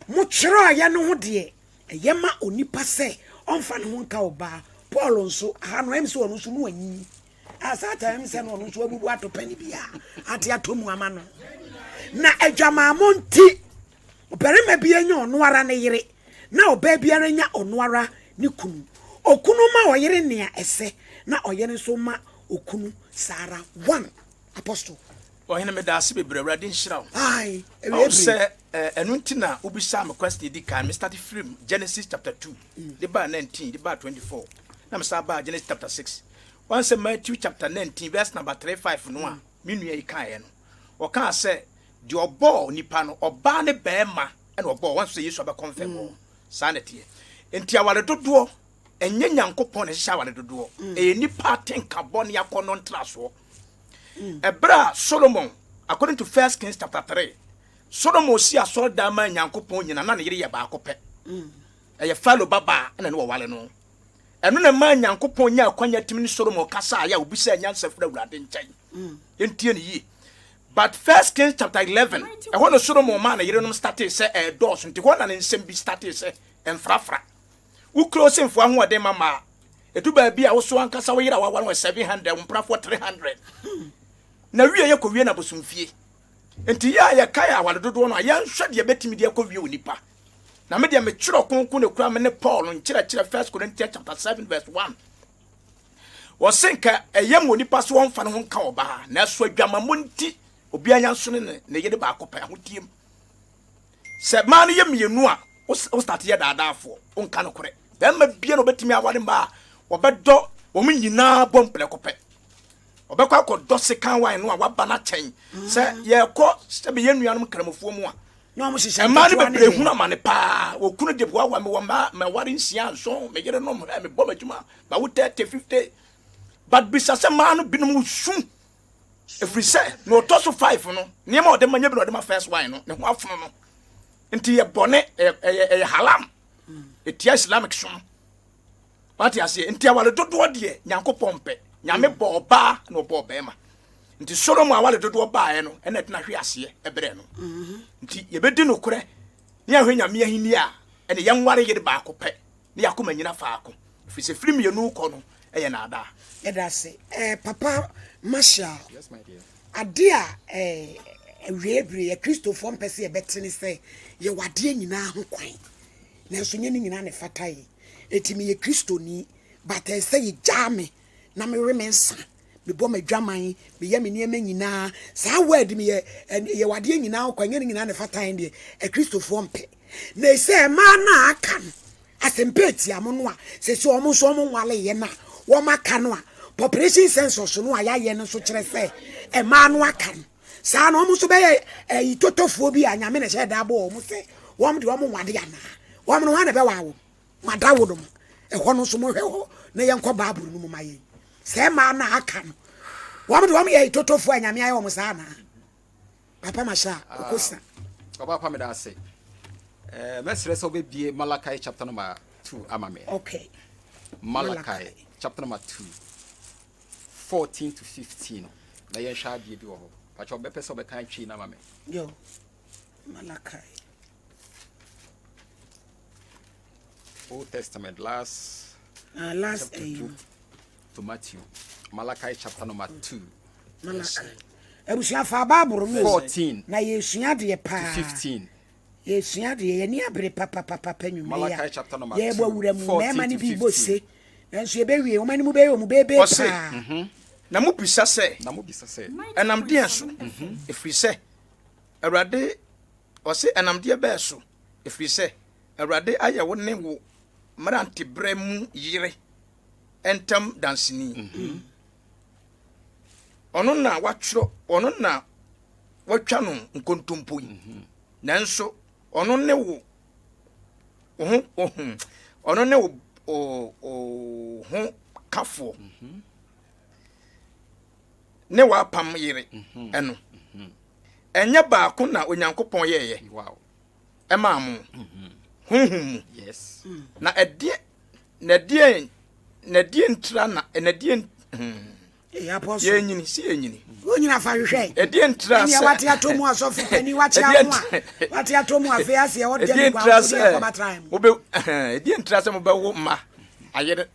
mo twere aya no ho de eyema onipa se onfa ne ho nka oba Paul nso ha no em se ono so no anyi asata em se no ono so abubu atopani bia ate atomu ama no na adwamamo nti obarima bi anya ono ara ne yere na oba biara nya ono ara ne kunu okunu ma oyere nea ese na oyere nso ma okunu Sara 1 apostle ohene me da se bebre awrade nhiraw ai ewe se enu ntina obisa me question di kan me start from Genesis chapter 2 the bar 19 the bar 24 na me say ba Genesis chapter 6 once Matthew chapter 19 verse number 35 no a me nua yi kan ye no o kan say de obo nipa no oba ne beema e na obo once Yesu aba confirm sanity enti awale dodo enye Nyankopon ne hya awale dodo e nipa tenka bone yakono ntraso ebra Solomon according to 1 Kings chapter 3 Solomon si asoro da ma Nyankopon nyina na ne yere ye ba akopɛ eye falo baba na ne wo wale no eno na ma Nyankopon nya akwanya timi Solomon kasa ya obi sa nyansa fura wurade nkyɛn entie ne yi but 1 Kings chapter 11 e ho no Solomon ma na yere no started say e dos nti ho na ne nsem bi started say enfrafra wo close mfo ahoɔden mama edu ba bi a wo so ankasa wo yere wa 700 mpra for 300 na wie ye ko wie na bosumfie enti ya kai awale dodo no ya nhwe de betimi de akɔ wie onipa na me de me kyerɛ konkon ne kura me ne Paul nkyerɛ 1 Corinthians chapter 7 verse 1 wosenka eyam onipa so wonfa ne ho nka oba na so adwamamo nti obi anya nso ne yede ba akɔpa ahotiem se man ye mienu a o start ye daadaafo onka no korɛ dem ma bia no betimi awale mba obedo wo nyina bomple kopɛ obekwa akɔdɔ sekan wan no a waba na kyɛn sɛ yɛkɔ sɛ be yenuanom kramofuo mu a no mo hyehyɛ ma ne bebre hu na ma ne pa wo kunu de boa wa me wo ma ware nsia nso me yere no me bɔ madwuma ba wo 30 50 but bisa sɛ ma no binom sum every say no to so 5 no niema o de manya bi no de ma first wine no ne ho afono no nti ye bone e halam etia Islamic so pati ase nti awale dodo de Nyankopon pɛ nyame bɔ ba na bɔ ba ma nti Solomon awale dodo ba no ena tena hwe ase ebre no nti ye bedi no korɛ ne ahwe nyame ahini a ene ye nware yede ba akopɛ ne yakoma nyina fa ako fi se film ye no kɔ no eye na ada yeda se papa Masha Yes my dear. adia ewebre ye Christopher mpese ye betene se ye wade nyina ho kwan na so nye nyina ne fatai etimi ye Kristoni but say ye jame na me remensa me bo madwaman me ye me niema nyina sa word me ye wade nyina ho kwan nye nyina ne fatai de Christopher mpe na se ma na aka no asempeti amono a se so omo so omo nwale ye na wo maka no a population census no aya ye no so kire se ma no aka no sa no omo so be ye itotofo bi anyame na she da bo omo se wo de omo wade ana wo no ha na be wa wo mada wo dum ho no so mo hwe ho na ye nkɔ baaburu no mo maye se ma na aka no wo de omo ye itotofo anyame aye omo sa na papa Masha okosa Papa me da say mesre so be bie Malachi chapter number 2 amame. okay Malachi chapter number 2 14 to 15 na yen sha bie bi wo ho pa cho be pese be kan twi na amame yo Malachi Old Testament last last to Matthew. Malachi chapter number 2 Malachi ebusia fa baaburu no 14 na yesua de pa to 15 yesua de ye ni abere papa nwuma ya Malachi chapter number ye bo wura mu 14 mema ni to bi 15. bose nanso ye bewie o mani mu be mu bebe Ose. pa na mu bisa se na mo bisa say enam de so efri se awurade ose enam de be so efri se awurade aye wo ne wo marante bremu yire entam dansini ono na watwro ono na watwa no nkontompo yi nanso ono ne wo ono ne wo ho kafo ne wa pam yire eno enye baako na Onyankopon yeye wow ema mu yes na edie ntra na edie ya poso ye nyini si ye nyini onyina fa hwehwe edie ntra ni wati atomu asofu pani wati amu wati atomu afease e wodi edie kwa ntra ko se ba time obe edie ntra se mo be wo ma ayere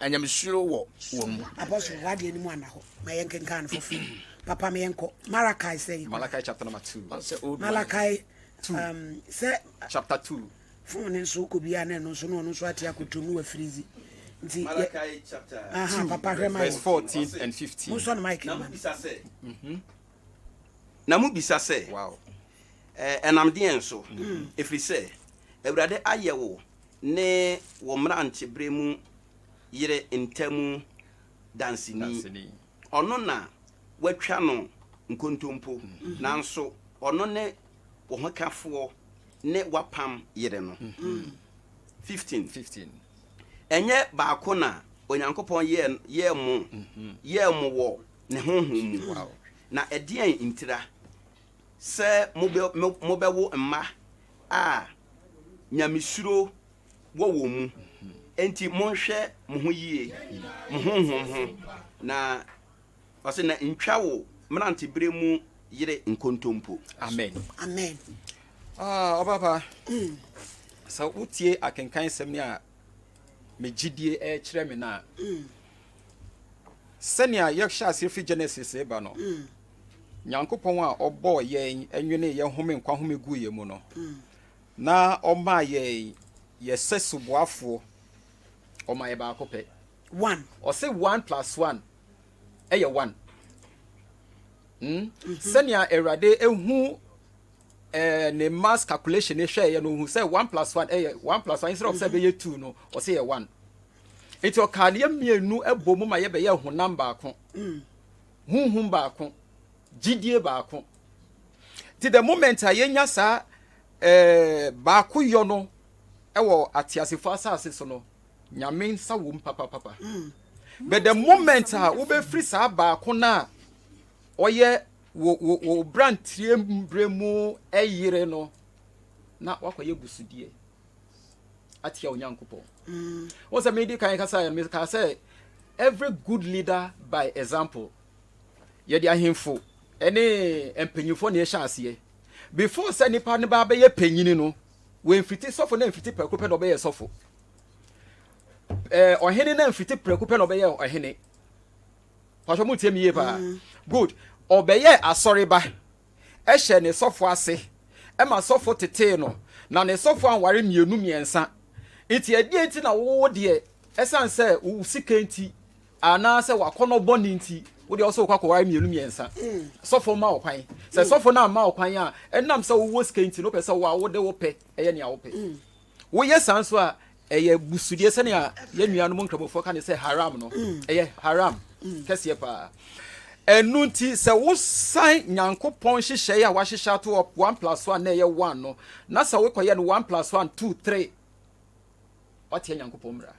anyamsuro wo mu aposo wadi eni mu anaho ma yenkenkan fofu papa me yenko Malachi say Malachi chapter number 2 Malachi say chapter 2 fun ne so ko bia na no so no so ati akotomu wa frizi nti Malachi chapter papa hwema verse 14 and 15 muso na Mike na mu bisa se wow enam de enso efri se awurade ayewo ne wo mrante bremu yere ntemu dansini ono na watwa no nkontompo nanso ono ne wo hokafo ne wapam yere no 15 enye baako na onyankopon ye mu wo ne honhom mu na edian intira se mobewo mma a nyamesuro wo mu enti monhwe mo ho yie mo honhom na wase na ntwa wo mrante bere mu yire nkontompo. Amen. Obapa. So utie akenkan sem ne a me Gyedie kire me na. Senia yaksha asiri Genesis eba no. Nyankopon a obo yen enwene ye home nkwa home gu ye mu no. Na oma ye sesuboafo oma ye ba akopɛ 1 or say 1 + 1 eye 1. Senia erade ehu ne mass calculation e hwe ye no hu say 1 + 1 eye 1 + 1 instead of say be 2 no or say 1. It o kan ye mienu ebomu ma ye be ye hu number ako. Hunhum ba ako. Gyedie ba ako. Till the moment ayenya sa ba ako yo no ewo atiasefo asase so no nyame nsa wo papa. But the moment wo be free sa ba ako na oye wo brand triembremu eyire no na wakoye busudie atia onyankopon. What's a media kan ka say every good leader by example. Ye dia hemfo ene empanyifo na ehya ase before say nipa ne ba be ye panyini no we mfiti sofo na mfiti prekupe no be ye sofo ohene na mfiti prekupe no be ye ohene pasho mutie miye pa good obeye asoreba ehye ne sofo ase ema sofo tete no na ne sofo anware mienu miensa iti enti na wo de esanse wo sikenti ana se wakono boni nti wo de also kwa kware mienu miensa sofo ma okwan se sofo na ma okwan a enam se wo sikenti no pese wo de wo pe eye ne a wo pe wo yesanso a eye busudie se ne a ye nuanu nkramofo ka ne se haram no eye haram kese pa enu nti se wo san nyankopon hihye ya wa hihya to 1 + 1 na eye 1 no na se wo koye no 1 + 1 2 3 otie nyankopon mra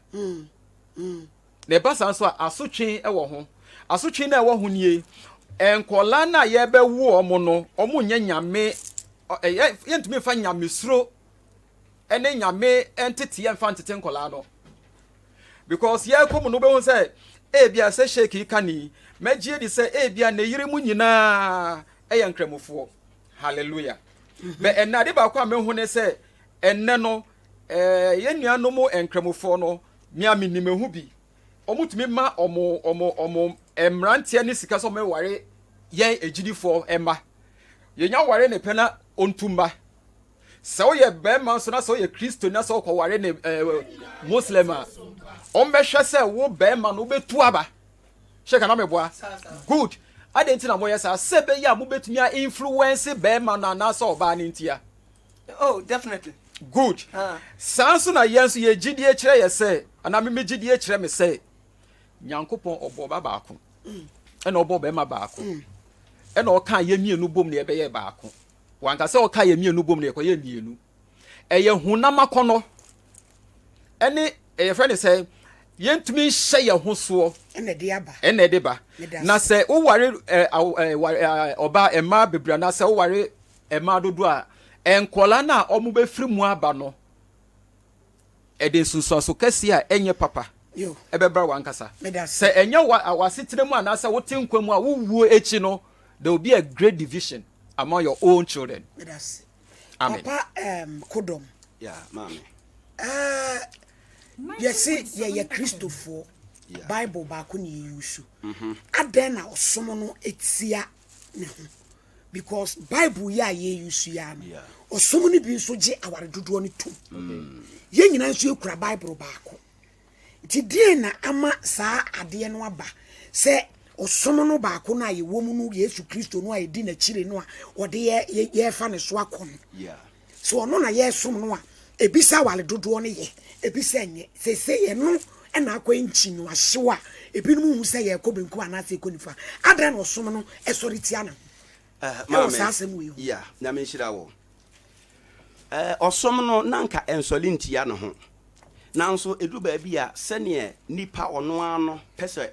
ne basa nso asotwe ewo ho asotwe na ewo ho nie enkola na ye be wu omo no omo nya nyame ye ntumi fa nyame suro ene nyame entity ye mfa ntete nkola no because ye komu no be hu say bia se shake kani megie di say bia na yire mu nyina eye nkramofo hallelujah be enade ba kwa me hu ne say enne no ye nuano mo nkramofo no mi aminime hu bi omutumi ma omo emrantie ne sika so me ware ye ejidifo emma ye nya ware ne pena ontumba so ye be man so na so ye Kristo na so ko ware ne muslima ombe hwe se wo be man no betu aba sheka na meboa good adenti na mo ye sa se be ya mo betumi a influence be man na so oba ne ntia. Oh, definitely. Good. Sanso na yenso ye Gyedie kire ye se ana me Gyedie kire me se nyankopon obo ba baako ena obo be ma baako ena oka ye mienu bom ne be ye baako wanka se oka ye mienu bom ne ko ye mienu eye hunam akono ene eye friend say yentumi hye ye ho so ene de ba na se wo ware oba ema bebra na se wo ware ema dodo a enkola na omu be firi mu aba no ede sunsunso kase a enye papa yo ebebra wankasa se enye wasitire mu anasa wote nkwam a wuwuo echi no there will be a great division among your own children. Amen. Papa kodom yeah mama yes ye Christopher Bible ba ko ni yusu aden na osomo no etia ne ho because Bible ya ye yusu ya no osomo ni bi nso je aware dodo ni to ye nyina nso ekura Bible ba ko ti die na ama saa ade no aba se osomo no ba ko na ye wo mu no Yesu Kristo no ayedi na chire no a ode ye fa ne so akon so ono na ye som no a ebisa wale dodo no ye ebisa nye se ye no ɛna akɔ nchi no ahyewa ebinom hu sɛ yɛ kɔ benku anase kɔ nifa adra no som no ɛsɔre tia na mama ya na me shira wo osom no nanka ensɔle ntia no ho nanso edu ba bia sɛne nipa ɔno ano pɛsɛ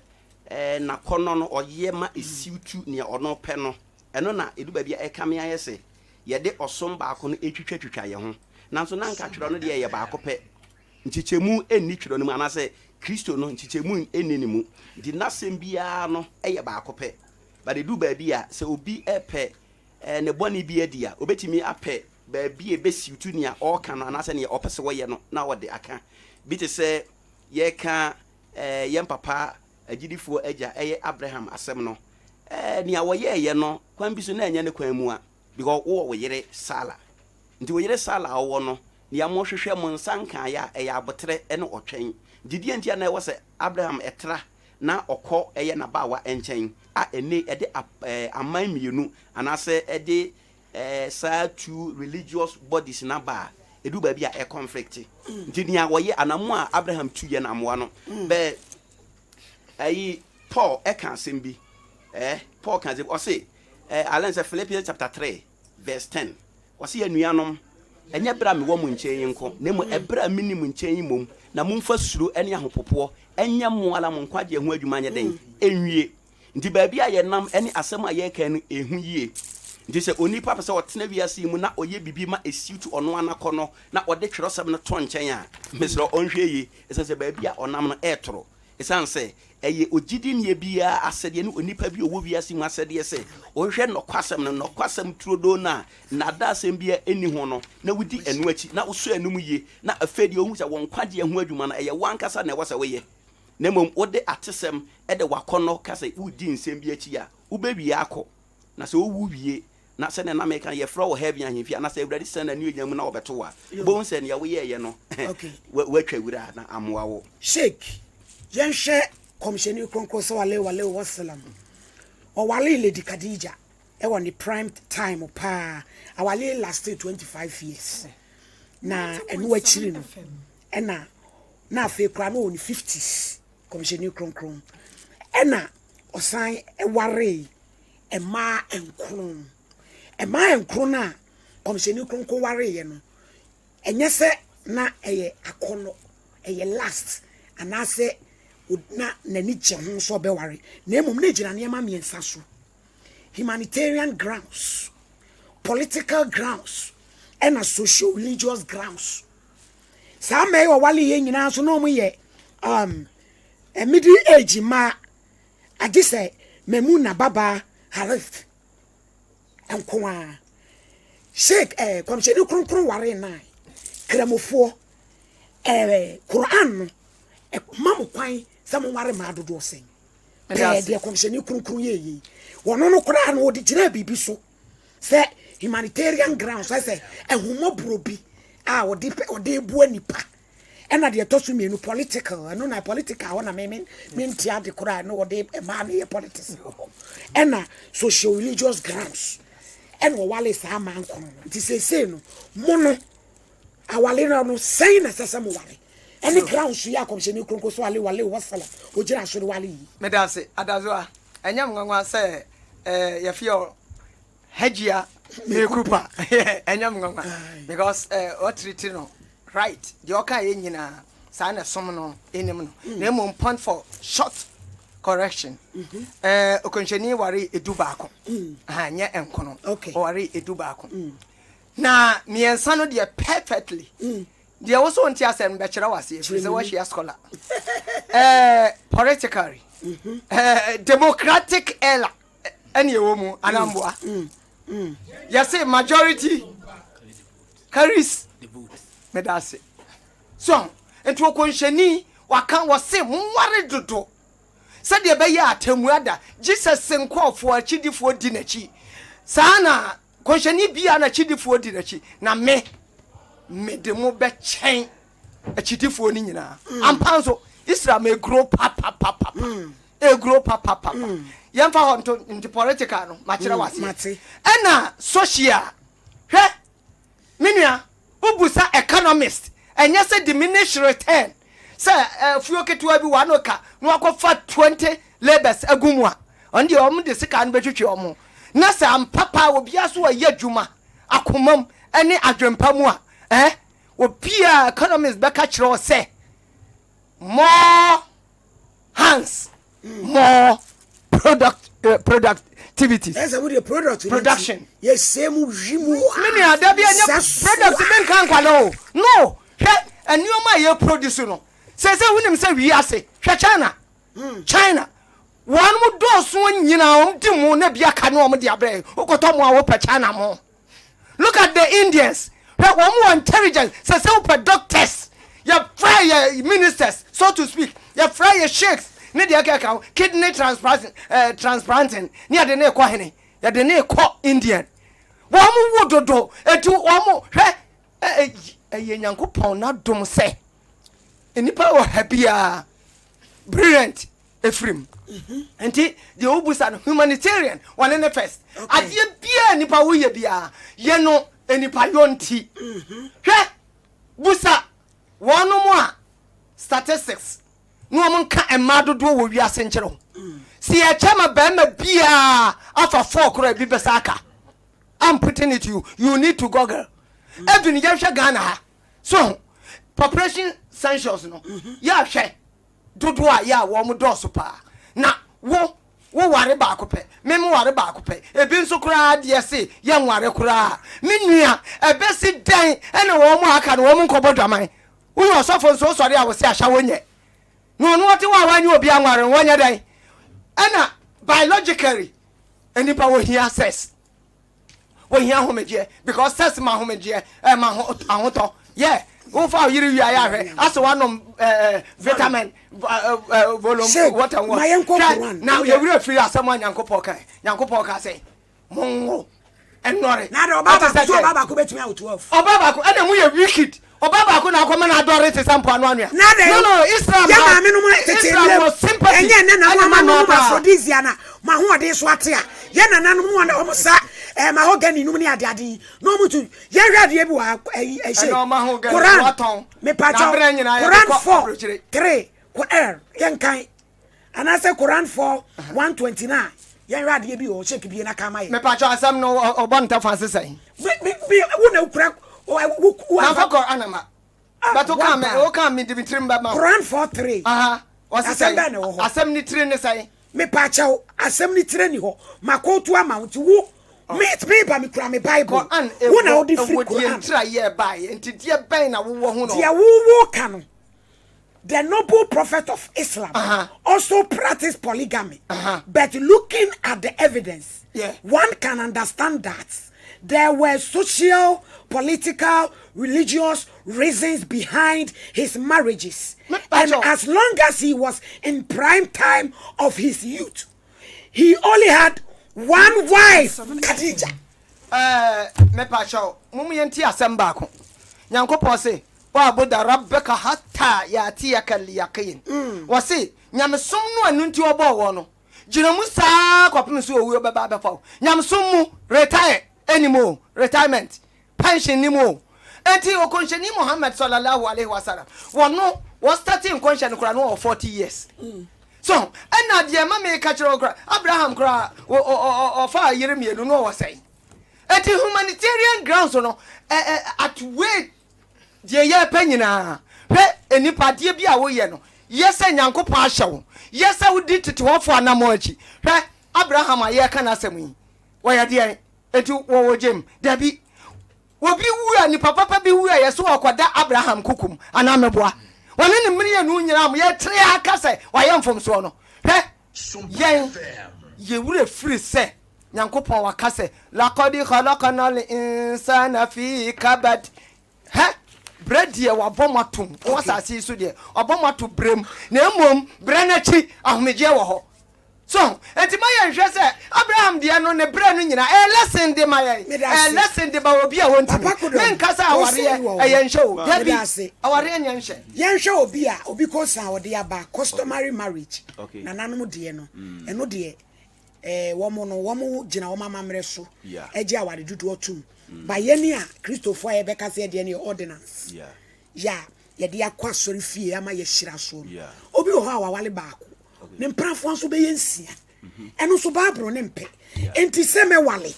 na kɔnɔ no ɔyɛ ma esiwtu ne ɔno pɛ no ɛno na edu ba bia ɛkame ayɛse yɛde ɔsom baako no etwitwatwitwa yɛ ho nanso nanka tworo no de yɛ baako pɛ nchichemu enni tworo no mu anase Kristo no nchichemu enni ne mu di nasɛm bia no ɛyɛ baako pɛ but edu ba bia sɛ obi ɛpɛ ne bɔne bi adia obetimi apɛ ba bia besiwtu ne a ɔka no anase ne ɔpɛ sɛ wɔyɛ no na wɔde aka bi te sɛ yɛka yɛn papa agyidifoɔ agya ɛyɛ Abraham asɛm no ne a wɔyɛɛyɛ no kwan bi so na ɛnyɛ ne kwan mu a because wo yere Sala nti wo yere Sala wo no ne ya mo hwehwɛ mo nsanka ya ɛyɛ abotre ɛne ɔtwɛn didie ntia na ɛwɔ sɛ Abraham ɛtra na ɔkɔ ɛyɛ na bawa ɛnkyɛn a ɛne ɛde aman mienu anase ɛde saa two religious bodies na ba edu ba bia e conflict nti ne a wɔyɛ anamu a Abraham tu yɛ na amoa no be ayi Paul ɛka asɛm bi Paul kan sɛ ɔse Alense Philippians chapter 3 verse 10 ɔse yɛ nuanom ɛnyɛ bra me wɔ mo nkyɛn nko na mo ɛbra me ni mo nkyɛn mom na momfa suro ɛne ahopopo ɛnyɛ mo ala mo nkwaje ho adwuma nyɛ den enwie nti ba bia yɛ nam ɛne asɛm a yɛ kan no ehu yie nti sɛ onipa pɛ sɛ ɔtena wiase mu na ɔyɛ bibi ma esiwtu ɔno anakɔ no na ɔde twerɛsɛm no to nkyɛn a mesrɛ ɔnhwɛ yie ɛsɛ sɛ ba bia ɔnam no ɛtoro ɛsan sɛ ɛyɛ ogyidi ne bia asɛdeɛ ne onipa bi ɔwɔ wiase mu asɛdeɛ sɛ ɔhwɛ nɔkwasɛm no nɔkwasɛm turodo na nada asɛm bia ɛni ho no na wudi ɛno akyi na woso ɛnum yie na afɛdeɛ ɔhu sɛ wɔn kwagye ho adwuma no ɛyɛ wankasa na ɛwɔ sɛ woyɛ na mmom wode atesɛm ɛde wakɔnɔ ka sɛ wodi nsɛm bi akyi a wobɛwie akɔ na sɛ wowu wie na sɛ na meka yɛfrɛ wɔ heaven ahemfi na sɛ awurade sɛ na ne onyam na wɔbɛto wa bohu sɛ ne woyɛɛyɛ no watwa wura na amoa wo sheik yɛnhwɛ komisheni kronko so wale wasalam o wale Lady Khadija e won the prime time pa awale lasted 25 years na enu achiri no ena na afi kra no on 50s komisheni kronko ena osan e ware e ma enkron na komisheni kronko ware ye no enye se na eye akono eye last anase na nani che ho so be ware na emom na gina ne ma miensa so humanitarian grounds, political grounds and a social religious grounds. Some may or wali ye nyina so no mo ye a middle age ma agise memuna baba harif enkoa sheik komsheni kronkron ware na kramofo Quran mamu kwan samo ware ma dodo sen de komsheni kronkron ye wono no kora na odi gina bibi so se humanitarian grounds say ehumobro bi a odi ebu anipa ena de to so mienu political no na political na me ntia de kora no odi ma na ye politics ena social religious grounds ena wale sa man kono nti se no mono awale no say na sesa mo wale any grounds ya komsheni kronko so wale wasala ogira so wale yi medase adazoa enyam ngwa se yafio hejia mekupa enyam ngwa because what treat no right the oka ye nyina sa na som no enim no na mo point for short correction okoncheni ware edu baako anya enkono ware edu baako na miensa no de perfectly they also want to asem be kire wase say what she scholar politically democratic era any woman anamboa you say majority carries the vote medase so ento konhwani waka wo se mware dodo se de be ya atamuada Jesus senkofo achidifo di nachi sana konhwani bia na achidifo di nachi na me de mo be chen achidifo ni nyina ampanso Israel may grow papa e grow papa yamfa honto into political no machira wase ena social menua ubusa economist enye se diminish return say fuo ketewa bi wa no ka no akɔfa 20 labors agumu a on de om de sika no betwetwe om na say am papa obi aso aye adwuma akomam ene adwempa mu a obia economists beka kire say more hands more productivities. That's what the production. Yes, same jimu. Many are there be product men can kwalo. No, and you my produce no. Say when him say we are say China. China. One would do so nyina di mu na bia ka no mo dia bre. Okoto mo a wo pe China mo. Look at the Indians. One more intelligent. Say doctors. You fry ministers, so to speak. You fry sheikhs. Ne dia ka kidney transplanting ne de ne kwa hene ya de ne kwa Indian wo mu wododo etu wo mu hwe Nyankopon na dom se enipa wo habia brilliant Ephraim enti the obusa no humanitarian one ne first ade bia enipa wo ye bia ye no enipa yonti hwe busa wono mu a statistics no man ka emadodo wo wi asenkyere ho si e chama ba ma bia afa 4 kro bi besaka. I'm putting it to you need to google even you hwe Ghana ha so population census no ya hwe dodo a ya wo mo do so pa na wo ware ba akopɛ me ware ba akopɛ ebi nso kura de se ye nware kura me nua ebesi dan ene wo mo aka no wo mo nkɔbɔdwaman wo yo sofo nso sɔre a wo se ahya wonye no no what wa wanyu obi anware wonye dan ana biologically enipa wo here access wo here homeje because sex ma homeje ma ahoto yeah wo fa yiri wi aya hwe aso wanom vitamin volume what and what now you will free asem Nyankopon ka say monwo enore na do baba ko betumi out 12 obaba ko ana mu ye wicked obaba ko na akoma na adore te sampo anu anu no Islam ya ma me no tete enye ne na ma no aphrodisia na ma ho ode so ate a ye na nanom no o sa mahogany num ni ade no mutu ye hwade bi wa Quran me pacho Quran 4:3 Quran yankan anase Quran 4:129 ye hwade bi o check bi na kama ye me pacho asam no obonta fanse sai me wona ukura na fa Quran anama but o kan me Dimitri mbaba Quran 4:3 asam ni 3 ne sai me pacho asam ni 3 ni ho makotu amount wo me ba me kura me Bible wona o di free Quran try ye buy enti die ben na wo ho no dia wo kan the noble prophet of Islam also practiced polygamy but looking at the evidence one can understand that there were social, political, religious reasons behind his marriages and as long as he was in prime time of his youth he only had one wife Khadija me pacho mumu yenti asem ba ko Nyankopon se wa abuda rabbaka hatta yatiyaka liyaqin wase nyamesom no anu nti obo wo no gina mu saa kwapem so owu beba befa nyamesom mu retire anymore retirement pension ni mo enti okonsheni Muhammad sallallahu alaihi wasallam wono was starting konsheni kura no 40 years so and na ma me ka kire okra Abraham kra o fa yire mienu no wasai enti humanitarian grounds no at way die ye panyina hwe enipa die bi a wo ye no yesa Nyankopon ahyew yesa wudi tetewofo anamo achi hwe Abraham aye ka na asem wo ye de enti wo jem dabi obi wu ani papa bi wu ye so akoda Abraham kukum anameboa wone ne mmiri anu nyina am ye tre aka se wayemfom so no he ye wure free se Nyankopon waka se laqad khalaqnal insana fi kabad he bread ye wabomatum wasasi so de obomato brem na emom brenachi ahomeje wo ho so enti maye nhwe se Abraham de no ne bre no nyina lesson de maye lesson de ba obi a wonti men kasa aware ye nhwe yabi aware nya nhwe ye nhwe obi a obi ko san wode aba customary marriage na nanom de no eno de womo gina wo mama mre so eje aware dudu otum ba ye ni a Christopher e beka se de ne ordinance ye de akwa sori fie ama ye hyira so obi ho a wawale baako ne mprafo nso be yensia eno so baabro ne mpe enti se me wale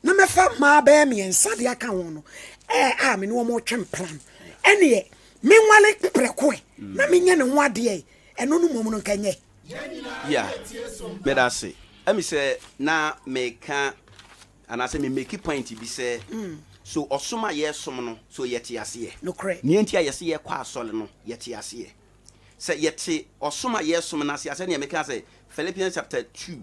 na mefa ma ba me ensa de aka won no me no mo twem plan ene me wale preko na me nya ne ho ade eno no mom no nkanye but I say me say na me can and I say me make it point be say so osoma yesom no so yete ase no correct ni enti ayese ye kwa asole no yete ase say yete osoma yesom na ase na me can say Philippians chapter 2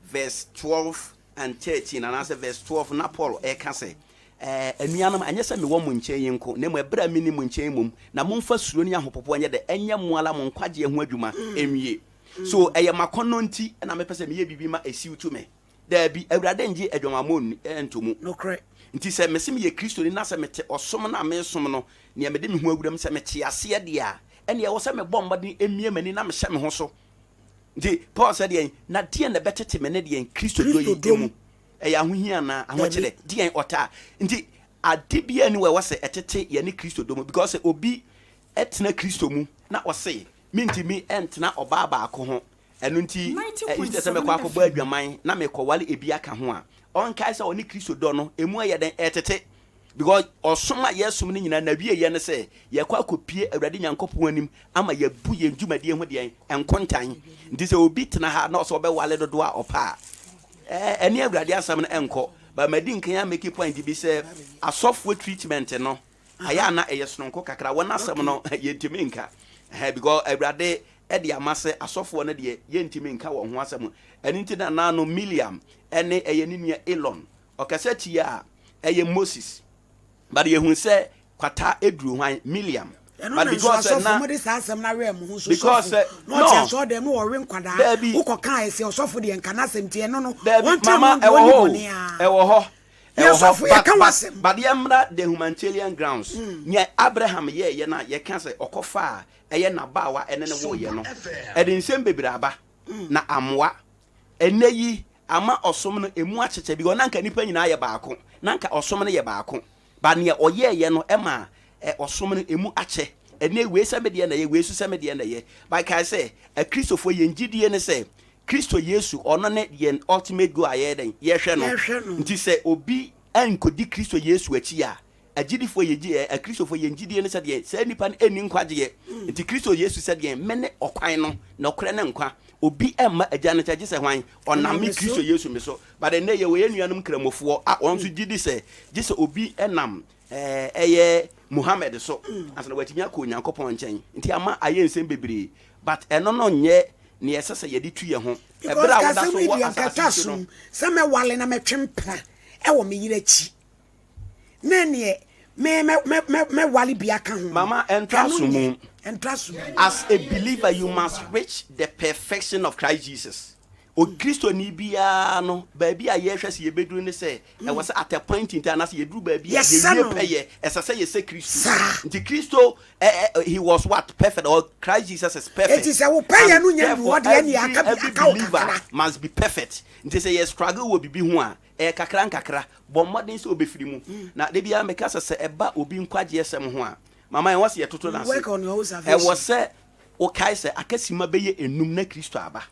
verse 12 and 13 and I say verse 12 na Paul can say anuanam anya se me wo mo nchen yinko na mo ebra mini mo nchen mum na mo mfa suro ni ahopopo anya de enye moala mo nkwaje ho adwuma enwie so eye makono nti na me pese me ye bibi ma esiw to me da bi awurade nje adwamamon entomu no correct nti se me se me ye Kristo ni na se me te osom na me som no ne me de me ho awuram se me te ase de a ene ye wo se me bombade emie mani na me hye me ho so nti Paul said yen na de na betete me ne de yen Kristo do yi demu eya ahohia na ahokyere de yen ota nti ade bia ni we wose etete ye ne Kristo do mu because obi etena Kristo mu na wose mintimi entena oba ba ako ho enu nti iste se me kwa akọ ba adwaman na me kọwale ebi aka ho a on kai se oni Kristo do no emu aye den etete because osoma yesum ni nyina na wie ye ne se ye kwa akopie awurade nyankopon anim ama ye bu ye ndwumade ho de enkontan nti se obi tena ha na so be wale dodo a opa eni awurade asam na enko ba madi nkan ya make point bi se asofo treatment no aya na eyesonko kakra wona asam no ye ntimi nka because awurade edi amase asofo no de ye ntimi nka wo ho asam eni nti na no Miliam ene eye ni nua Elon okase ti ya eye Moses but ye hu se kwata eduru hwan Miliam but because na because no so dem no worry nkwada ukoka ese osofo de nka na semtie no one time ewo ho but yemra the humanitarian grounds nya Abraham ye na ye kan se okofa eye na bawa ene ne wo ye no ede nsem bebiraba na amwa eneyi ama osom no emu acheche bi na nka nipa nyina ye baako na nka osom no ye baako ba ne oye ye no ema osom no emu ache ene we se medie na ye we su se medie na ye by kai say a Christopher ye ngidie ne say Kristo Yesu ono ne ye ultimate go aye den ye hwe no nti se obi ankodi Kristo Yesu achi a agidifo ye a Christopher ye ngidie ne se de se nipa ne eni nkwaje ye nti Kristo Yesu se de mene okwan no na okre ne nkwa obi emma agya ne tagye se hwan onam Kristo Yesu me so but ene ye we nuanum kramofo a onso gidi se gise obi enam eye Muhammad so asana watimi akọ Nyankopon nchen nti ama aye nsem bebre but eno no nye ne yesese ye de tu ye ho ebra wo da so wo asase se me wale na metwempra e wo me yirachi na ne me wale bia ka ho mama entrasum as a believer you must reach the perfection of Christ Jesus. O Kristo ni bia no baabi a ye hwese ye beduru ne se e was at a point in time as ye duru baabi ye wie peye esase ye se Kristo nti Kristo he was what perfect or Christ Jesus is perfect. It is a peye no nya wo de ani aka must be perfect nti say ye struggle wo bibi ho a kakra nkakra bo modern se obefiri mu na de bia meka se eba obi nkwaje esem ho a mama en was ye toto na se e was say o kai se akasima beye enum na Kristo aba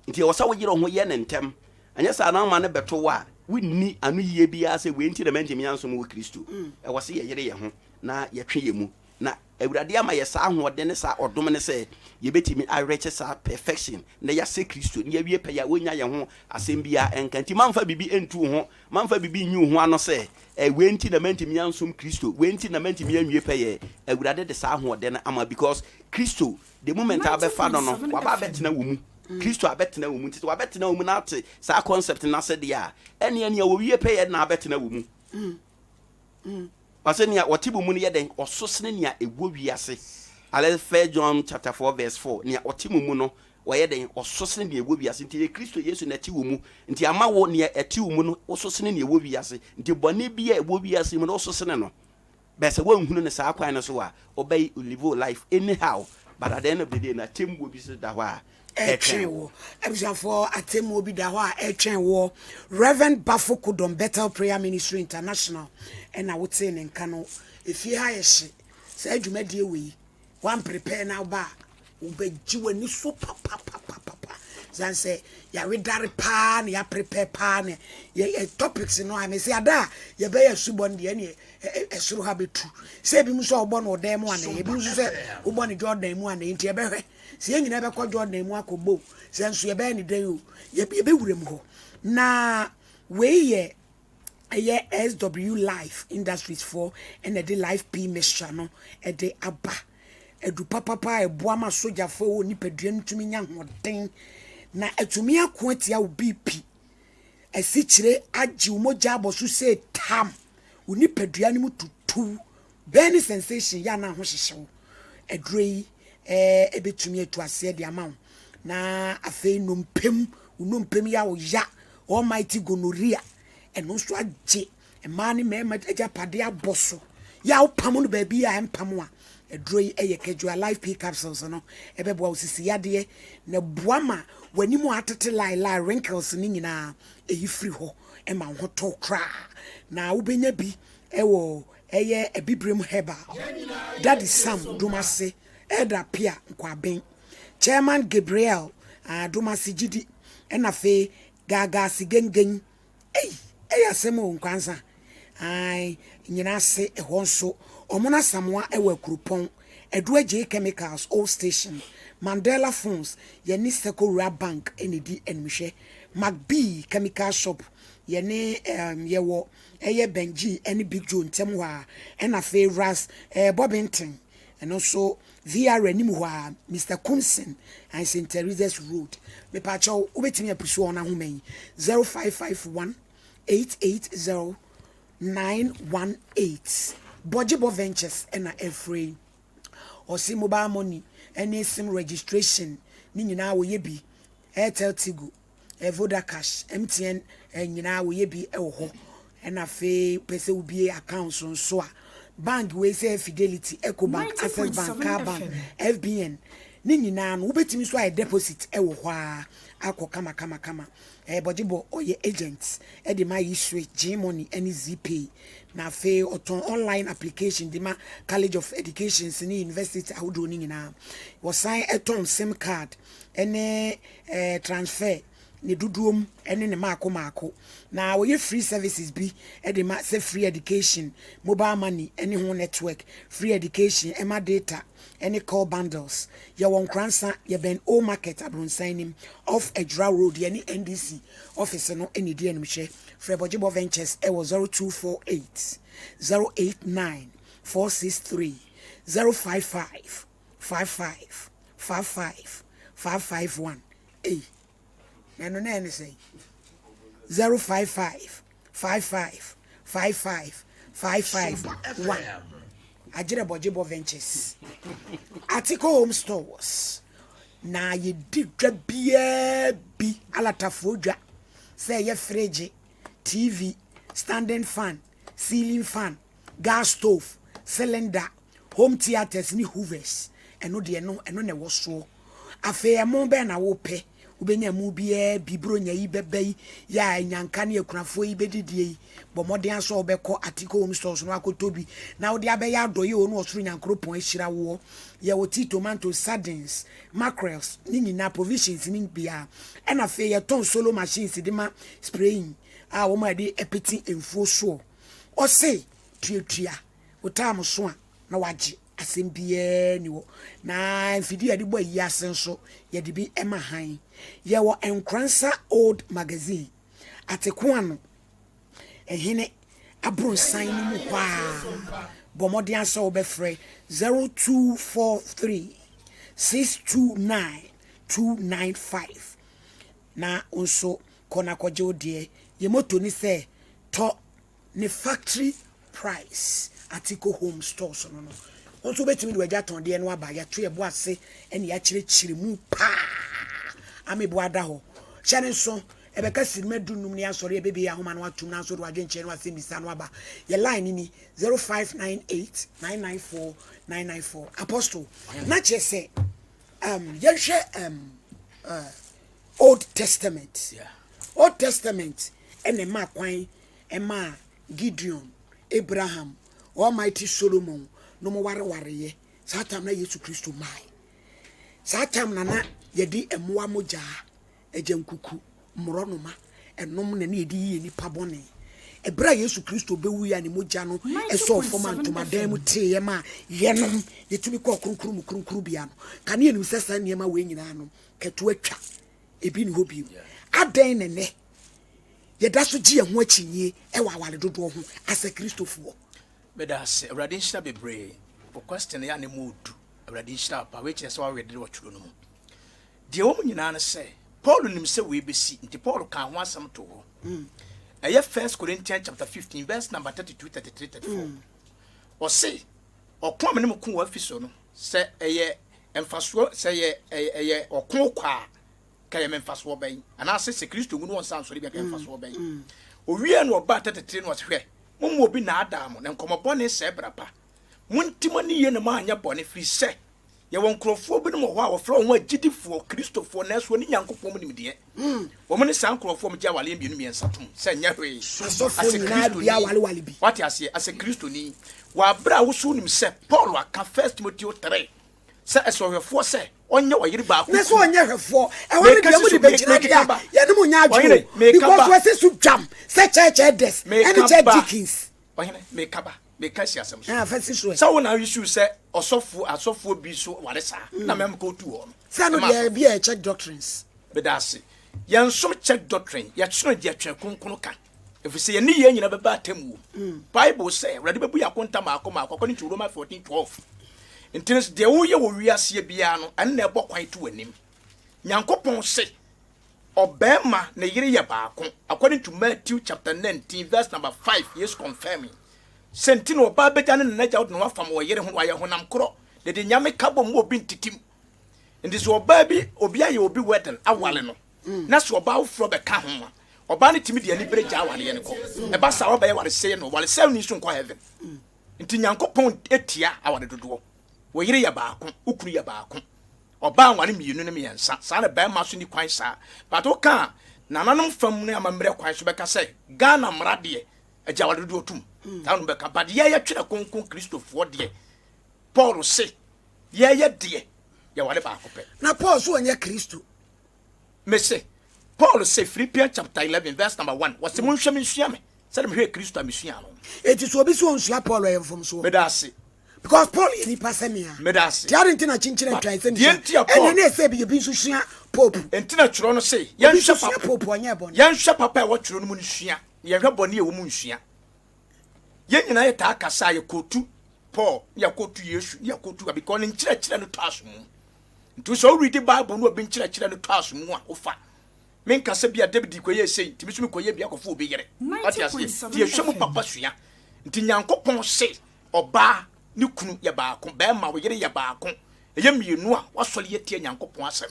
nti wo sa wo yire ho ye ne ntem anya sa na ma ne beto wa winni anu yie bia se we nti na mantimi ansom wo Kristo e wo se ye yire ye ho na ye twe ye mu na awurade ama ye sa ho de ne sa odom ne se ye betimi areche sa perfection na ya se Kristo ne ye wie pa ya wonya ye ho asem bia enkanti manfa bibi entu ho manfa bibi nyu ho ano se we nti na mantimi ansom Kristo we nti na mantimi anwie pa ye awurade de sa ho de na ama because Kristo the moment abefa no no waba betena wo mu Kristo abetena wo mu nti wabetena wo mu na ate sa concept na se de a ene wo wie pe ye na abetena wo mu wasenia otibu mu ne ye den ososene nia ewo wiase ale 1 John chapter 4 verse 4 nia otimu mu no wo ye den ososene nia ewo wiase nti Kristo Yesu na ti wo mu nti ama wo nia ati wo mu no ososene nia ewo wiase nti bone bia ewo wiase mu no ososene no bese wo nhunu ne sa kwan no so a obey live life anyhow but at the end of the day na temwo bi so da ho a etwenwo for atemo bi da ho a etwenwo Reverend Bafo Kudom Bethel Prayer Ministry International and I would say nka no efie ha ye hye sa adwumadie we one prepare now ba ube jiwe ni so papa zan say ya we dare pa na ya prepare pa na ya topics no am say ada ya be ya subon de ne esuru ha betu say bi mu so ogbo no dem ana ye bi mu so say ogbo ne Jordan mu ana nti e be hwe say nyina be ko Jordan mu akogbo say nso ye be ni den o ye be wurem ho na we ye SW Life Industries for and the Life P Mixture no e de aba edu papa eboama soja fo ni pedua ntumi nya hoden na etumi akoatia wo BP esichire agi umoja abosu se tam oni pedua ni mututu beni sensation ya na ho hyehyew edrei ebetumi etu ase de amawo na afei nompem ya wo ya almighty gonorrhea eno so age emani mema eja pade aboso ya wo pam no ba bi ya empam a edroi eyekejua life P capsules no ebeboa osisi yade na boama wanimu atete lai wrinkles ni nyina eyifri ho ema ho to kra na wobenya bi ewo eye ebibrem heba daddy Sam Dumase Elder Pia Nkwaben Chairman Gabriel Dumase Gyedie enafe gaga sigengen asemo nkwansa ai nyina se ehon so omuna samwa ewa kurupon eduaje chemicals all station Mandela Phones yeni Sekoura Bank enedi enhwe McB chemical shop yeni yewo eye Benji eni Big Joe ntem wa enafe Ras Bobington and also VR animu wa Mr. Kumsen and St. Teresa's Road me pacho ubetimi apusu ona homen 0551 880 918 Bojibo Ventures ena every osi mobile money any sim registration ni nyina wo yebi Airtel Tigo Voda Cash MTN nyina wo yebi ewo ho ena fe pese ubie accounts so a bank we say Fidelity Ecobank Access Bank Car Bank FBN ni nyina no ubetimi so a deposit ewo ho a akọ kama Bojibo oye agents e de my issue G money any ZPay na fe oton online application de ma College of Education ni university awdo ni nyina wo sign eton SIM card ene transfer ni duduom ene ne maako na wo ye free services bi e de ma say free education mobile money any home network free education ema data any call bundles ye won kransa ye ben o market abronsanim off Ejra Road ye ni NDC office no eni die no hwe free Bojibo Ventures e was 0248 089 463 055 55 55 551 and no say 055 55 55 551 Ajira Bojibo Ventures Article Home Stores na ye didwa bia bi alatafo dwa say ye fridge TV standing fan ceiling fan gas stove cylinder home theaters ni hoovers eno de eno ne wo so afa mo be na wo pe ubenya mu bia bibro nya yi bebe ya nyanka ne akunafo yi bedidie yi bomoden aso obekọ Article Home Stores no akotobi na wo de abeya adoye onu osuru nyankropon ahira wo ye wo tea tomato sardines mackerels ni nyina provisions ni bia ena fe ye ton solo machines de ma spraying a wo ma de epiti enfuo so o say tuatua wo tam so a na waje asem bia ni wo na mfidi ade bo yi asen so ye de bi ema han ye wo enkransa old magazine atekoano ehene abronsan ni mu kwa bomodian so obefre 0243 629 295 na onso kona koje odie ye moto ni se to ne factory price Article Home Stores no no onso betimi de waja ton de no aba ya to ye bo ase ene ya chire mu pa amebo ada ho hyane so ebeka sinme dunum ne asori ebebe ya homa no atum na so do adwenche no ase misa no aba ye line ni 0598 994 994 Apostle na chese Old Testament Old Testament ene ma kwan Gideon Abraham Almighty Solomon no mo ware ye saa time na Yesu Kristo mai saa time na yedi emoa moja agyankuku mronoma enom na yedi yi nipa bone ebra Yesu Kristo bewu ya ni moja no eso foma ntomadan mu teye ma yenom yetumi ko kronkrum bia no kane enu sesa niema we nyina no keto atwa ebi ni hobi adan ne yeda so gi ho akyinye e wa wale dodo ho asa Kristofo bedas radinshina bebre for question ya ne modu radinshina pa we kire so wa wede watwuro no mu de wo nyina na se Paul nim se we besi nti Paul kan ho asam to ho aya 1 Corinthians chapter 15 verse number 32 33 34 o se okon me ne mku wa fiso no se eye emfaso se eye okon kwa ka ye memfaso ban ana se Kristo ngu no san so re bi ka emfaso ban o wie no ba 33 no hwe mo obi na adam na nkomobone se brapa muntimani ye ne ma anya bone firi se ye won krofo bi no ho a wo fra ho agidifo Kristofo na so ni Nyankopom nim de wo mo ne san krofo mo ja wale mbienu miensa tom se nya hwe asofo na bia wale bi what ase ase Kristo ni wa bra wo so nim se Paul aka 1 Timothy 3 se esohwefo se onye wayiri ba ko na so onye hwefo e woni de mu de begina dia ye ne mu nya adwo because we se su jam se church des any church Dickens ohene me kaba me kasi asem so fasi so sa wona issue se asofo bi so ware sa na mem ko tu ho no sa no dia bi e check doctrines bedase yen so check doctrine ya tsono dia twa konkon ka efise ye ni ye nyina beba atamu Bible say ready bebu yakonta makoma according to Romans 14:12 intens de wo ye wo wiase bia no an na ebo kwan to anim Nyankopon se obema na yire ye baako according to Matthew chapter 19 verse number 5 yes confirming sentino ba beja ne na jawo no wafam wo yire ho wa ye honam kro de nyame kabo mo obi ntitim ndi so oba bi obi aye obi wedding awale no na so oba ofro be ka ho oba ne timi de ani bere ja awale ye ne ko e ba sa oba ye wale se no wale se ni so nko heaven nti Nyankopon etia awale dodo wo yire ya baako ukuru ya baako oba anwane mienu ne miensa sa na ba ma so ni kwan sa but o kan nananom fam ne amamre kwan so be ka se Ghana mrade agya wale dodo tum ta no be ka bade ye twere konkon Kristofo de Paul se ye de ya wale baako pe na Paul so onye Kristo me se Paul say Philippians chapter 11 verse number 1 was se monhwe me nsua me se me hwe Kristo amesua no eti so obi so nsua Paul ye mfom so me da se because Paul ye ni pasemia me da se dia ntina chinchire twan se ni ene ne se bi so sua pope entina tworo no se ye nhwe papa pope onye bon ye nhwe papa e wo tworo no mu nsua ye hwe bone e wo mu nsua ye nyina ye ta akasa ye kotu Paul ya kotu Yesu ya kotu because nkyire no to aso mu nti so read the Bible no obi nkyire no to aso mu a ofa menka se bia David ko ye sei nti bisu ko ye bia kofo obi yere ati ase ti ehwe mu papa sua nti Nyankopon se oba ni kunu ye baako ba ma wo yere ye baako eye mienu a wasole ye tie Nyankopon asem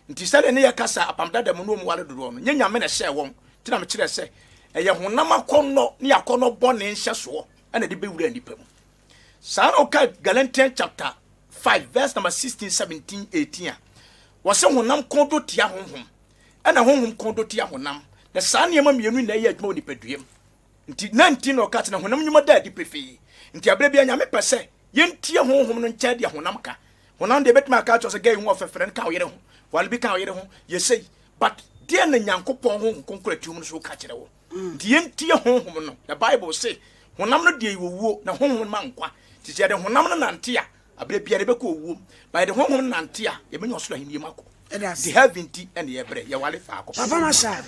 nti sele ne ye kasa apamdada mu no mu wale dodo no nyanya me na hye won ti na me kire se eye honam akonno ne akonno bone nhye so ana de bewura nipa mu sa no ka Galatians chapter 5 verse number 16 17 18 wase honam kondo tia honhom ana honhom kondo tia honam na sa ne ma mienu na ye adwuma ni paduem nti 19 no ka tena honam nyuma da di pefe nti abere bia nyame pese yentie honhom no ncha dia honam ka honam de betima ka chose gay ho ofefere ka oyere ho wale bi ka oyere ho yesei but dia na Nyankopon honhom konkuratium no so ka kire wo nti yentie honhom no the Bible say honam no de iwuo na honhom ma nkwa ti je de honam no nante a abere bia de beko owuo by the honhom nante a ye menyo so ahini mako the heaven ti and ye bre ye wale fa akọ papa masha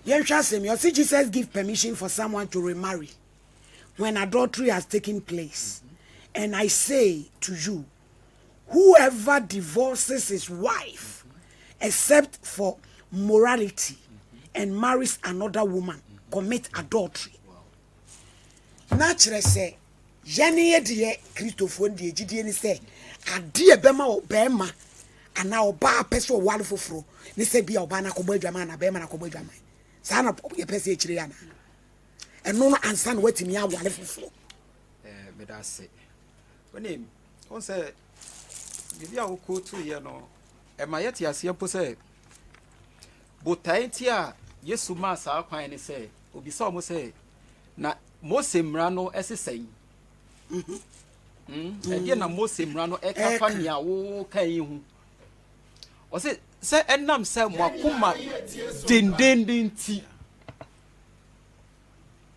ye hwa sem you see Jesus give permission for someone to remarry when adultery has taken place and I say to you whoever divorces his wife except for morality and marries another woman commit adultery naturally say yene de Kristofo de Gyedie ni say ade bema obema ana oba peso wale foforo ni say bia oba na kobo adwama na bema na kobo adwama sa na ye pese e kire ya na eno no ansa na watimi ya wale foforo me da se woni on say bibia wo ko tu ye no e ma yeti ase po say botai ti a Yesu ma sa kwan ni say obi sa mo say na Mose mra no esesen ɛdeɛ na Mose mmara no ɛka fa nea wo kan yi ho ɔse sɛ ɛnam sɛ mwakoma dendendenti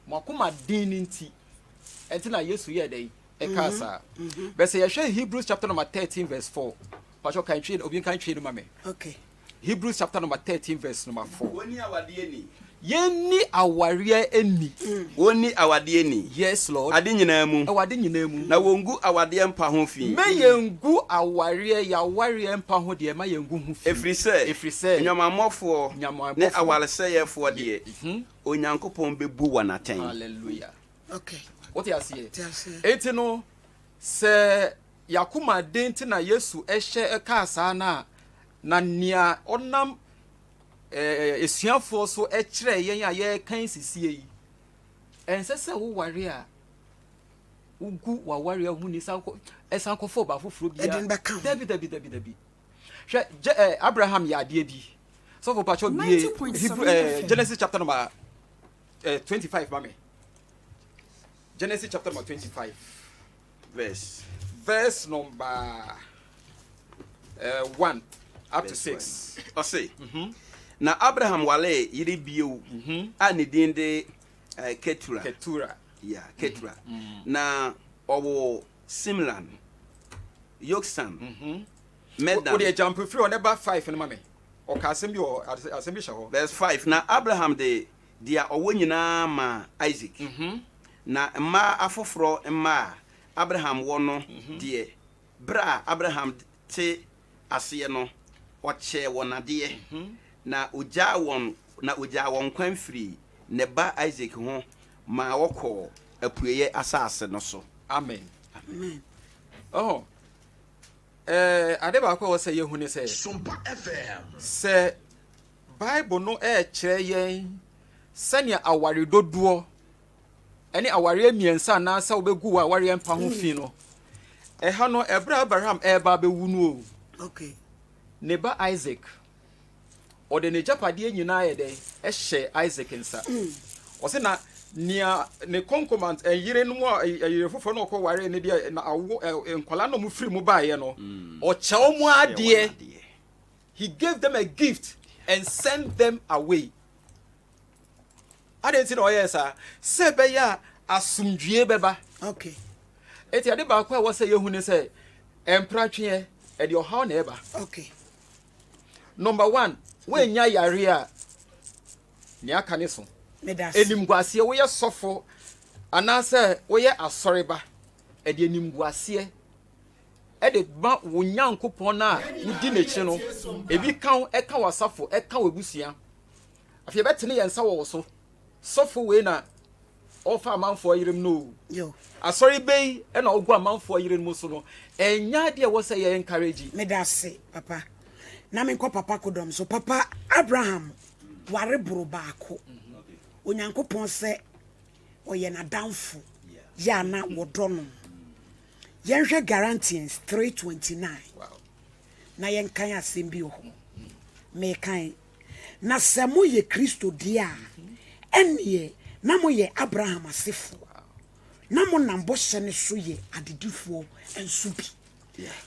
mwakoma dendenti ɛnti na Yesu yɛ dɛ ɛka saa bɛsɛ yɛhwɛ Hebrews chapter number 13 verse 4 pacho kan twi obi kan twi no mame okay Hebrews chapter number 13 verse number 4 woni awade ni yeni aware eni woni awade ni yes Lord ade nyina mu awade nyina mu na wongu awade mpa ho fi me yengu aware ya ware mpa ho de ma yengu ho fi efri se nyamamofo ne awalese yefo de onyankopon bebu wanaten hallelujah okay what you see enti no se yakuma denti na Yesu ehye ka saa na nia onam esuafo so ekire yen a ye kan sisie yi ensese wo ware a ugu wa ware hu ni sanko esankofo ba foforo bia dabi hwe Abraham ya ade bi so for pacho bi Genesis chapter number 25 mame Genesis chapter number 25 verse number 1 up to 6 I say na Abraham wale yiri biu a ne din de Ketura na owo Simran Yoksan Medan o de jump free on number 5 no mame o ka asem bi o asem bi hye verse 5 na Abraham de dia owo nyina ma Isaac na ma afoforo ma Abraham wo no de bra Abraham te ase no o che wonade na oja won kwan free ne ba Isaac ho ma wokọ apueye asase no so amen oh ade ba ko say yehu ne say Sompa FM say Bible no kire yen sania aware dodoɔ ene aware miensa na sa obegu aware mpa ho fi no ɛha no Abraham ba bewu no okay ne ba Isaac ode ne japade nyina ye den ehye Isaac nsa ose na nia ne concomant yire no yire fofo no ko ware ne dia na awo nkwala no mu free mu baaye no o chewo mu ade he gave them a gift and sent them away ade nti no yesa se be ya asumdue beba okay eti ade ba kwa wo se yehu ne se empratwe e de ohaw na eba okay number 1 we nya yare a ni aka ne so enimguase wo ye sofo anase wo ye asoreba e de enimguase e de ba wo nyankopon na wudi nechi no ebi kan e ka wasafo e ka webusia afie betene ye nsa wo so sofo we na ofa amanfo yirem no yo asori bei e na ogu amanfo yirem mo so no enya de wo se ye encourage medase papa na me ko papa kodom so papa Abraham ware buru baako onyankopon se oye na danfo ya na wodo no yenhwe Galatians 3:29 wow na yenkan asem bi ho me kan na semo ye Kristo dia enie na mo ye Abraham asefo na mo nambo hye so ye adedifo ensu bi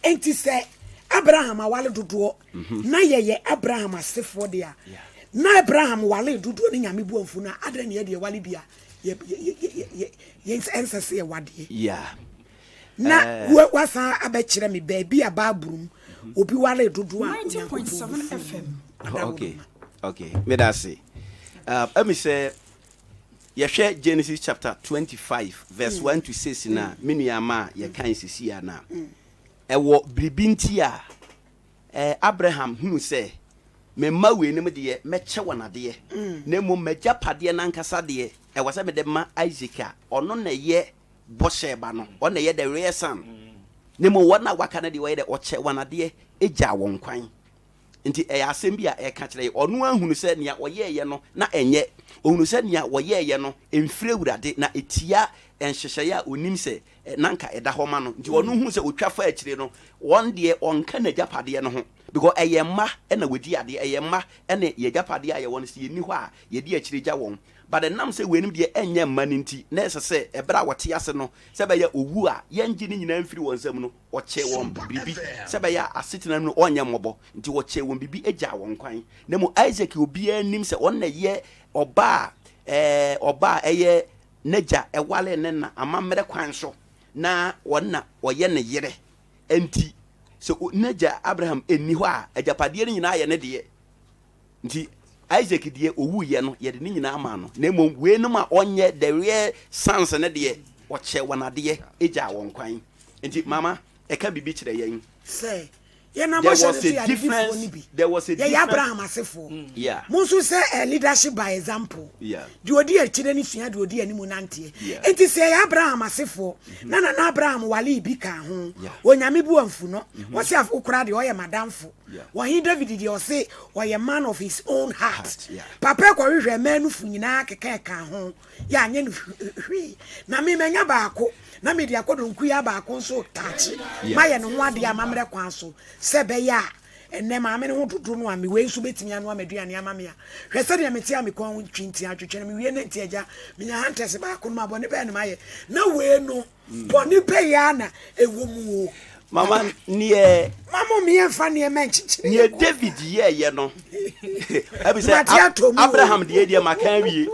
enti se Abraham awale dodo na ye Abraham asefo dia na Abraham wale dodo ni nyame buamfu na adane ye de wale bia ye ensese ye wade na wasa abekire me baabi ababrum obi wale dodo a 90.7 FM okay me da say me say ye hwe Genesis chapter 25 verse 1 to 6 na menuama ye kan sisi na ewo bribinti a Abraham hunu se me ma we ne me de me che wonade na mo magya pade na nkasa de e wasa me de ma Isaac a ono na ye bosheba no ono ye the real son ne mo wona waka na de we de o che wonade egya won kwan nti asem bi a ka kire ono ahunu se nia oyeye no na enye ohunu se nia oyeye no emfire wurade na etia enhyehyeye a onim se nanka eda ho ma no nti ono hu se otwafa akire no won de onka na japade no ho because eyema na wedi ade eyema na ye japade a ye won se ni hɔ a ye di akire gya won but the nam say we nim de enye mma ninti na ese se ebra wote ase no se be ya owu a ye ngi ni nyina mfiri won sam no wo che won bibi se be ya asetena no onye mmobo nti wo che won bibi egya won kwan na mu Isaac obi anim se on na ye oba eye neja ewale ne na amamre kwan so na wonna oye ne yere enti so neja Abraham enni hɔ a ajapade ne nyina ye ne de nti Isaac die owu ye no ye de ne nyina ama no na mom we no ma onye the real sons ne de wo che wonade egya won kwan nti mama e ka bibi kire yen say there was a difference. There was a difference. Yeah, Abraham asefo. Yeah. Munsu say leadership by example. Yeah. The odi e chire ni sua the odi ani munantie. Enti say Abraham asefo. Na Abraham wali bi ka ho. Onyame bu amfu no. Wo say ukura de oye madamfo. Wo he David de o say oye man of his own heart. Papa ko hwehwe manu fu nyina keka ka ho. Ya anye no hwi. Na me menya baako. Na me dia kodo nku ya baako nso tachi. Maye no ho ade amamre kwan so. Sebeya enne maame ne ho tutu no ame we nso betimi anu amaduane amame a hwese de meti ame kon ho twinti atwetwe me wie ne nti agya menya hantes ba ko no abone be ne maye na we no bone be ya na ewomu o mama nie mama me enfa ne menchichire nie David ye no abi say Abraham de makan wie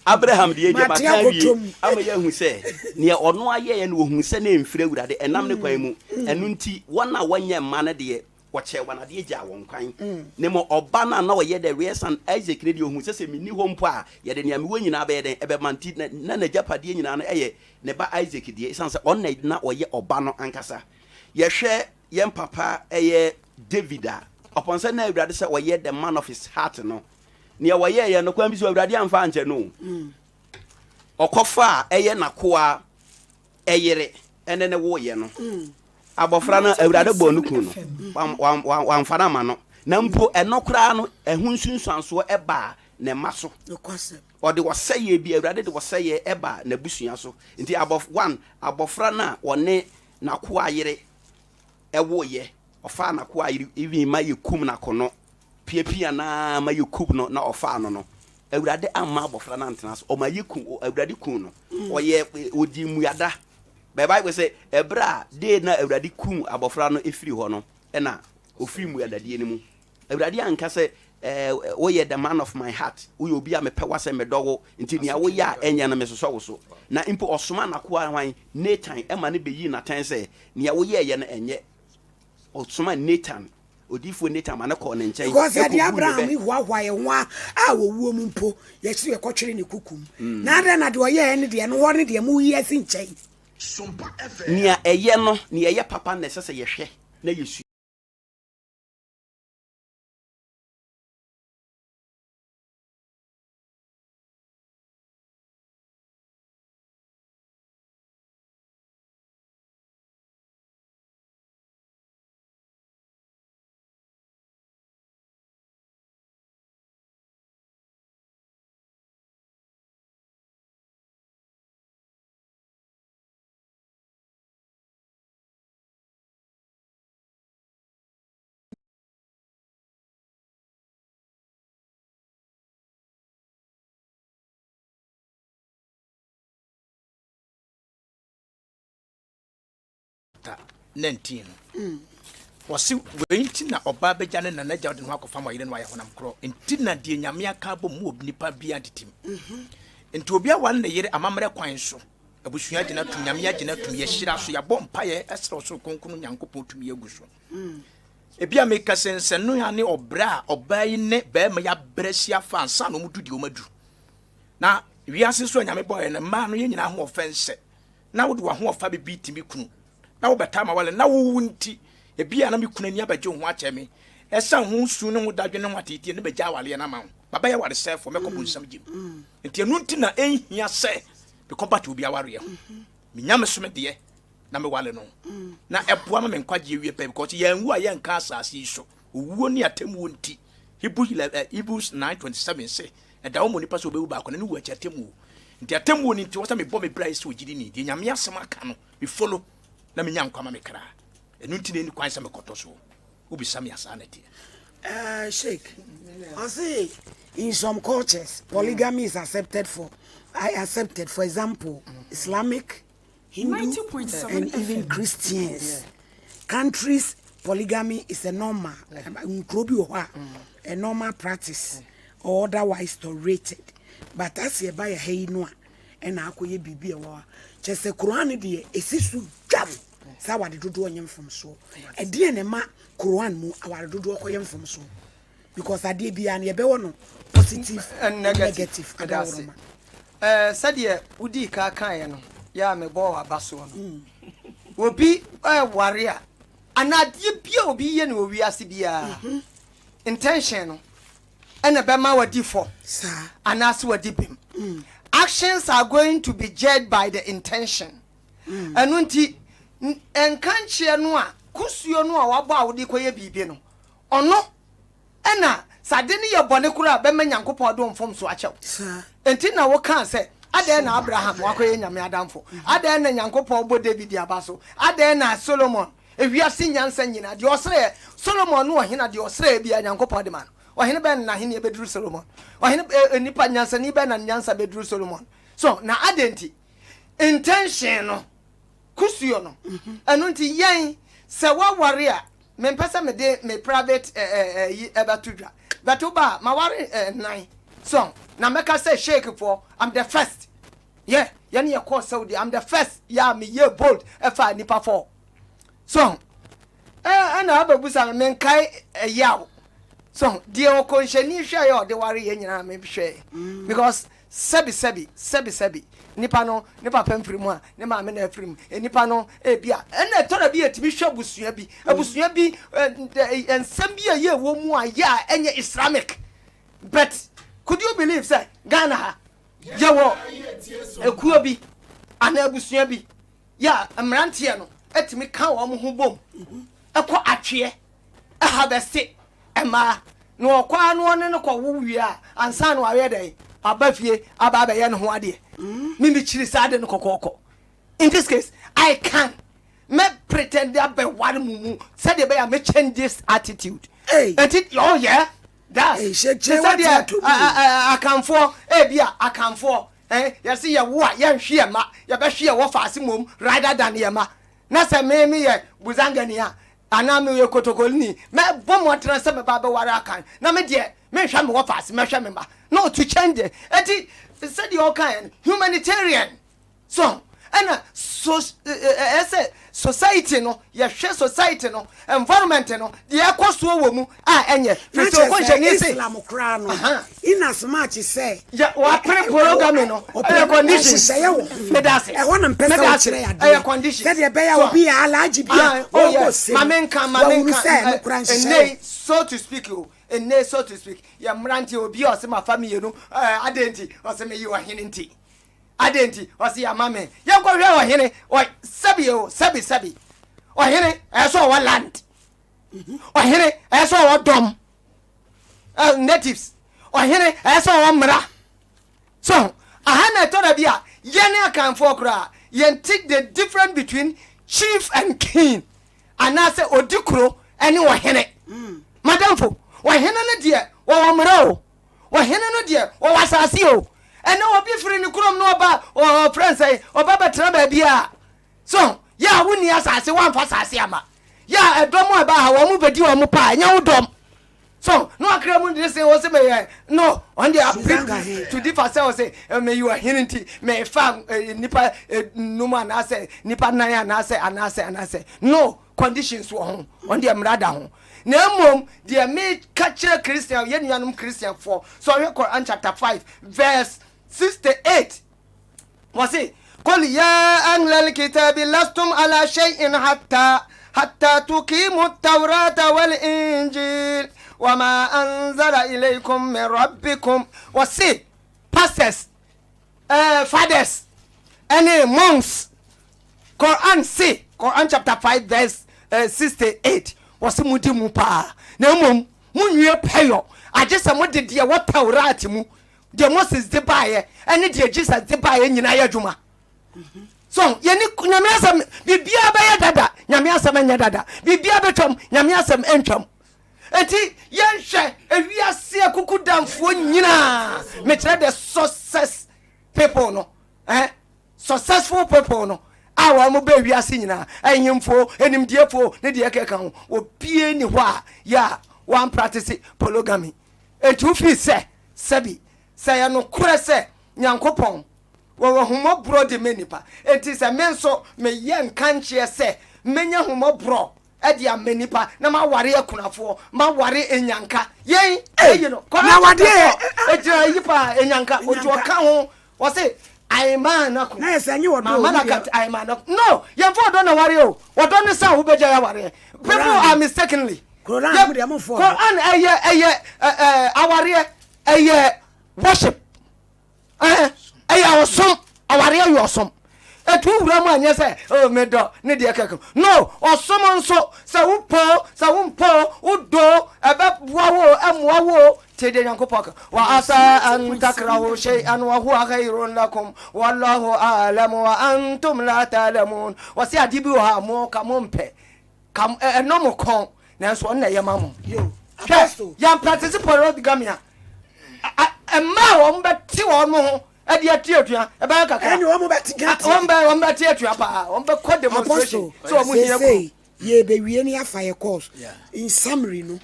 Abraham de makan wie ama ye hu say ne ono aye no hu say na emfire awurade enam ne kwan mu enu nti wona wanye mma ne de woche wana de gya won kwan ne mo oba na oye the real son Isaac ne de hu say me ni ho mpo a ye de ne me nyina be den ebe manti na japade nyina no eye ne ba Isaac de sanse on na oye oba no ankasa ye hwe yem papa eye Davida upon say na awurade say oye the man of his heart no ne oye ye no kwan bi so awurade amfa anche no okofa eye nakoa eyere ene ne wo ye no abofra na awurade bo no ku no wan fara ma no na mpo enokra no ehun sunsuanso eba ne maso ode wo seye bi awurade de wo seye eba na busua so nti abofra na one nakoa yere ewo ye ofa nakoa yere even ma yekum na kono piepia na ma yekum no na ofa no no awurade amma abofra na ntena so o ma yekum awurade kun no oye odi muyada Bible say ebra de na awurade kum abofra no efiri ho no na ofiri muyada de ni mu awurade anka say wo ye the man of my heart wo ye obi a mepe wase medowo nti nia wo ya enya na mesoso wo so na impo osoma na ko hwan Nathan ema ne beyi na tan say nia wo ye na enye osoma Nathan odifo Nathan ma na ko ne nchen because ya Abraham hwahwaye nwa a wo wuo mu mpo ye si ye kotwere ne kukum na ada na de oye ne de no ho ne de mu yi asi nchen Sompa nia eye no nia eye papa na sese ye hwe na yesu chapter 19. Wasi wenti na oba beja ne na ja de no akofa mo yire no aye honam kro enti na de nyame aka bo mu obnipa bia ditim enti obi a wan na yire amamre kwan so abusua gina tum nyame agina tum ye hira so ya bom paye esro so konkunu nyankopon tum ye guso ebi a meka sense no ya ne obra oba yi ne be ma ya bresia fa ansa no mudu di o madu na wiase so nyame boy na ma no ye nyina ho offense na wo de wa ho ofa be bitimi kunu na wo beta ma wale na wo wunti ebia na me kunani abaje ho ache me esa ho su ne ho dadwe ne ho atete ne baja wale na ma ho baba ya wale sefo me kobo nsam jim enti enu nti na enhia se be kompati obi aware ho me nyame so me de na me wale no na eboa ma me nkwaje ewie pe because ya nwu a ya nka asase so owuo ni atemu nti Hebrews 9:27 say da wo mo nipa so obewu ba ko ne wu acha atemu nti atemu ni nti wo sa me bo me price o Gyedie ni de nyame asem aka no me follow na me nyankwama me kra enu nti ne ni kwan sa me koto so Ubisami asanity. Sheikh, I say in some cultures, polygamy is accepted for. I accepted, for example, Islamic, Hindu, and even Christians. Countries, polygamy is a normal, a normal practice, or otherwise tolerated. But as you buy a hay no, and I could be a war. Just a Quran, dear, a sister jam. Sawa de dodo onyem from so e de ne ma Quran mu aware dodo okoyem from so because ade bia na ye be wono positive and negative adawroma said ye udi ka kan ye no ya me bo abaso no obi ware a anade bia obi ye na owi ase bia intention no ena be ma wadi for sir anase wadi bim actions are going to be judged by the intention anunti enkanchie no a kusuo no a wabo a wodi koye bibi no ono ena sade ne ye bone kura be manyankopɔ do mfom so akyɛw enti na wo kan sɛ ade na Abraham wakoye nyame adamfo ade na nyankopɔ bo David abaso ade na Solomon ewiase nyansa nyina de ɔsrɛ Solomon no ɔhena de ɔsrɛ bia nyankopɔ de man ɔhene ben na hene beduru Solomon ɔhene nipa nyansa ni ben na nyansa beduru Solomon so na adenti intention no kusuyo no anu nti yen se wa ware a me pesa me de me private ebatudwa but oba ma ware 9 so na meka say shake for I'm the first yeah yani ye call Saudi I'm the first yeah me ye bold efa nipa 4 so ana ababusa me kai yaw so de okonhani hwe ya de ware ye nyina me hwe because sebi nipa no nipa pemfirimu a ne ma me na afirim nipa no bia na tora bi etimi hwe abusua bi ensam bi ye wo mu a ya enye Islamic but could you believe say Ghana ha ye wo ekuo bi ana abusua bi ya amrantie no etimi ka wo mo ho bom ekọ atwe harvest ema no kwa no ne ko wo wi a ansa no awe dai abafie aba ye ne ho ade mimi chiri sade no kokoko in this case I can me pretend that be one mumu said be me change this attitude and it oh yeah that's I can for bia I can for you see ya wo a ya hwe ma ya be hwe wo faase mom rather than ya ma na se me ye buzangani a ana me ye kotokolni me bomo transfer me ba be ware akan na me de me hwa me wo faase me hwa me ma no to change it said the kind humanitarian so and so society no ye hwe society no environment no de ekoso wo mu enye fiti okonhani say Islam kra no in as much say ya wa pre program no e condition say ye wo medase e wona mpesa wo kire ya de condition said ye be ya obi alaji bia o go say mamenka so to speak you and so to speak ya mranti obi o se ma family no adenti o se me yi wa hene nti adenti o se ya mame ya ko hwe o hene o sabi o hene so wa land o hene so wa dom natives o hene so wa mra so ahana to da bia yene akan for kra yen take the difference between chief and king anase odikro ene o hene madam fo wa hene no de wa mra o wa hene no de wa wasase o ene obi firi ni krom no ba o friends say oba betra ba bia so ya woni asase wan fa asase ama ya edomo aba ha wo mu bedi wo mu pa nya wo dom so no akra mu dey say wo say me no on the appeal to differ say wo say me you are hinti me fa nipa numa na say nipa nan na say anase no conditions wo ho on the mrada ho na mom the me catch Christian ye nuanum Christian for so we Quran chapter 5 verse 68 was it قل يا أهل الكتاب لستم على شيء حتى تقيموا التوراة والإنجيل وما أنزل إليكم من ربكم وسي pastors fathers and monks Quran say Quran chapter 5 verse 68 was mudi mu pa na mom munwie payo agese mo de de what Taurat mu de Moses de baye and de Jesus de baye nyina ya dwuma so yeni nyame asem bibia be ye dada nyame asem enya dada bibia betwam nyame asem entwam enti yenhwe ewiase akuku damfo nyina me kire the success people no successful people no awa mo be wiase nyina ehimfo enimdiefo ne de keka ho opie ni ho a ya one practice polygamy enti ufi se sabi say ya no kure se nyankopon wo homo bro de menipa enti se me nso me ye nkanche se menya homo bro edi amenipa na ma ware akunafo ma ware enyanka yen eyi no na wade ejira yipa enyanka ojo ka ho wo se aiman na ko na esenye wodo mama na kat aiman no yen fo do na ware o wodo ne sa wo beja ya ware people are mistakenly Quran de am for Quran aware worship awesome aware you awesome etu wura mu anya say oh me do ne de keke no awesome nso say wo mpo udo ebe wawo amwawo tede yankopaka wa asa an takrahu shay'an wa huwa khairun lakum wallahu a'lamu wa antum la ta'lamun wasi adibi wa mo kamompe kam enomo kon nanso on na yema mo yo apostle ya practice polygamy ma wo mbeti wo mo ho ade atiatua e ba kaka eni wo mo beti gati wo mbeti atua pa wo mbe co demonstration so mo hia ko ye be wie ni afa ye course in summary no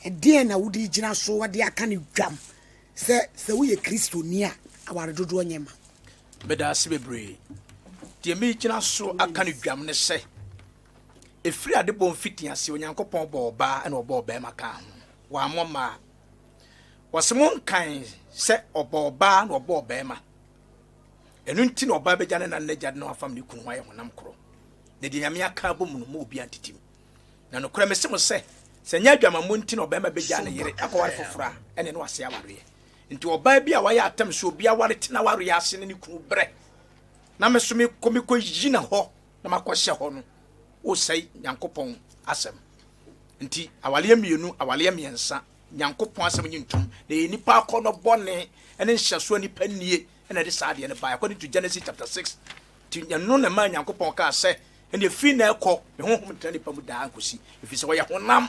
e de na wudi gina so wade aka ne dwam se wo ye kristoni a aware dodo nyema beda se bebre de me gina so aka ne dwam ne se efiri ade bom fitia se onyankopon bo ba na obo ba maka ho wa moma wasemon kan se obo ba na obo ba ma enu nti na oba beja na nagya na afam ne kunu waye honam koro ne de nyame aka bom no mo obi antitim na no kora mesem se nya adwama mo nti na oba ma beja na yere akoware fofora ene no ase aware nti oba bi a waye atam so obi aware tena ware ya ase ne kunu bre na meso me komiko yina ho na makohye ho no o sai nyankopon asem nti awale mienu awale miensa nyankopon asem nyintum na nipa akono bone ene nhyaso nipa nie ene de saade ne ba according to Genesis chapter 6 ti nyano na ma nyankopon ka se ene fi na ekọ me honhom tani pa mu da ankosi efi se wo ye honam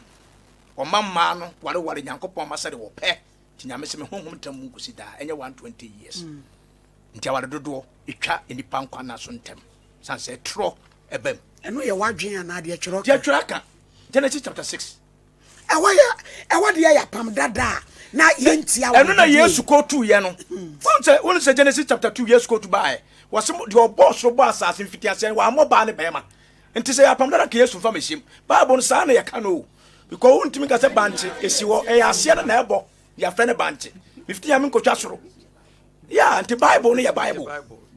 o mamma no ware nyankopon masade wo pe ti nyame se me honhom tam mu ankosi da enye 120 years nti aware dodo etwa nipa nkwa na so ntem sanse tro ebem eno ye wadwen ana de kyero aka Genesis chapter 6 ewa de ya pam dada na yentia eno na Yesu ko tu ye no won say Genesis chapter 2 Yesu ko tu bae was the boss ro boss as mfitiase wa mo ba ne bema nti say ya pam dada ke Yesu fa mehim Bible no sa na ye ka no because won timi ka say banche esi wo e ase na ebo ya fa ne banche mfiti am nkotwa soro ya nti Bible no ye Bible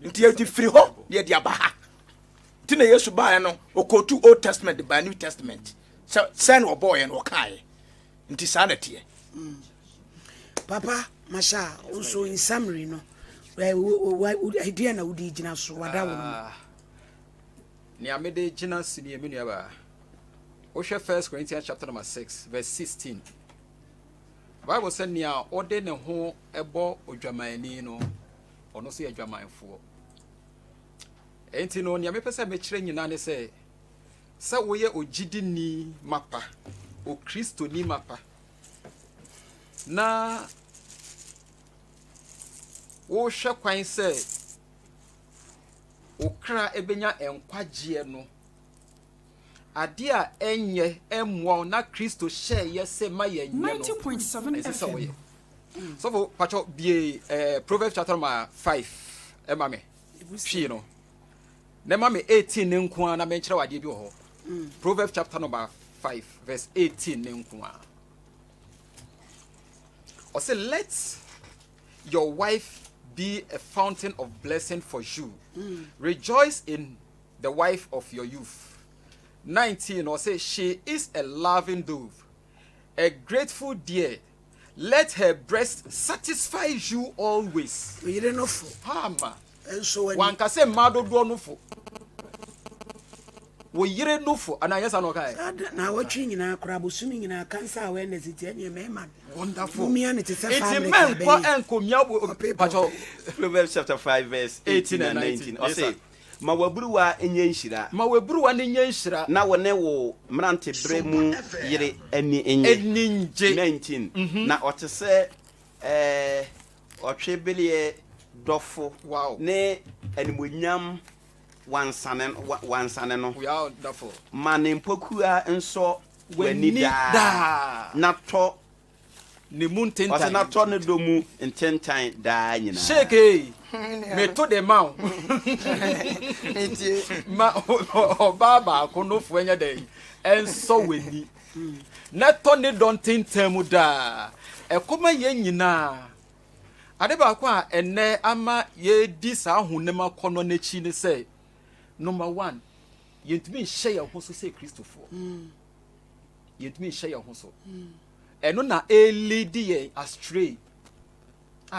nti ye di free ho ye di abaha tina Yesu bae no okotu Old Testament by New Testament so send or boy and okai nti sa na tie papa masha also in summary no idea na wudi gina so wada wo ni amede gina sini emenu aba o hwe 1 Corinthians chapter number 6 verse 16 Bible said nia ode ne ho ebo odwamani no ono so ye dwamanfo enti no nia mepese me kire nyina ne se wo ye ogidi ni mapa o Kristo ni mapa na wo hwe kwan se okra ebenya enkwagye no ade a enye emwo na Kristo hye ye se ma ye nye no 90.7 FM so for pacho bie Proverbs chapter 5 emame hwe no na mame 18 ne nko na me nkire wade bi ho Proverbs chapter number 5 verse 18 ne nko a or say let your wife be a fountain of blessing for you. Rejoice in the wife of your youth. 19 or say she is a loving dove, a grateful deer. Let her breast satisfy you always. We don't know for Hama. and so One can say mado do no for. We yire no for and yes and okay. na watching na krabo swimming na cancer awareness it any man Wonderful. me and it is a It's family men ko enko mia Proverbs chapter 5 verse 18 and 19. I say, ma waburuwa enye nhyira ma waburuwa ne nya nhyira na wone wo mrante bre mu yire ani enye 19 na otese otwebelie dofo ne animonyam wansane no dofo mane mpokua nso wanida na to ne muntentan ose na to ne domu intentan da nyina sheke me to the mouth ma baba kono fu enya dey enso weni na to ne don tentan mu da ekoma ye nyina ade ba ko a enne ama ye di sa honem akono na chi ne say number 1 yentumi hye ye ho so say Christopher yentumi hye ye ho so eno na lead ye astray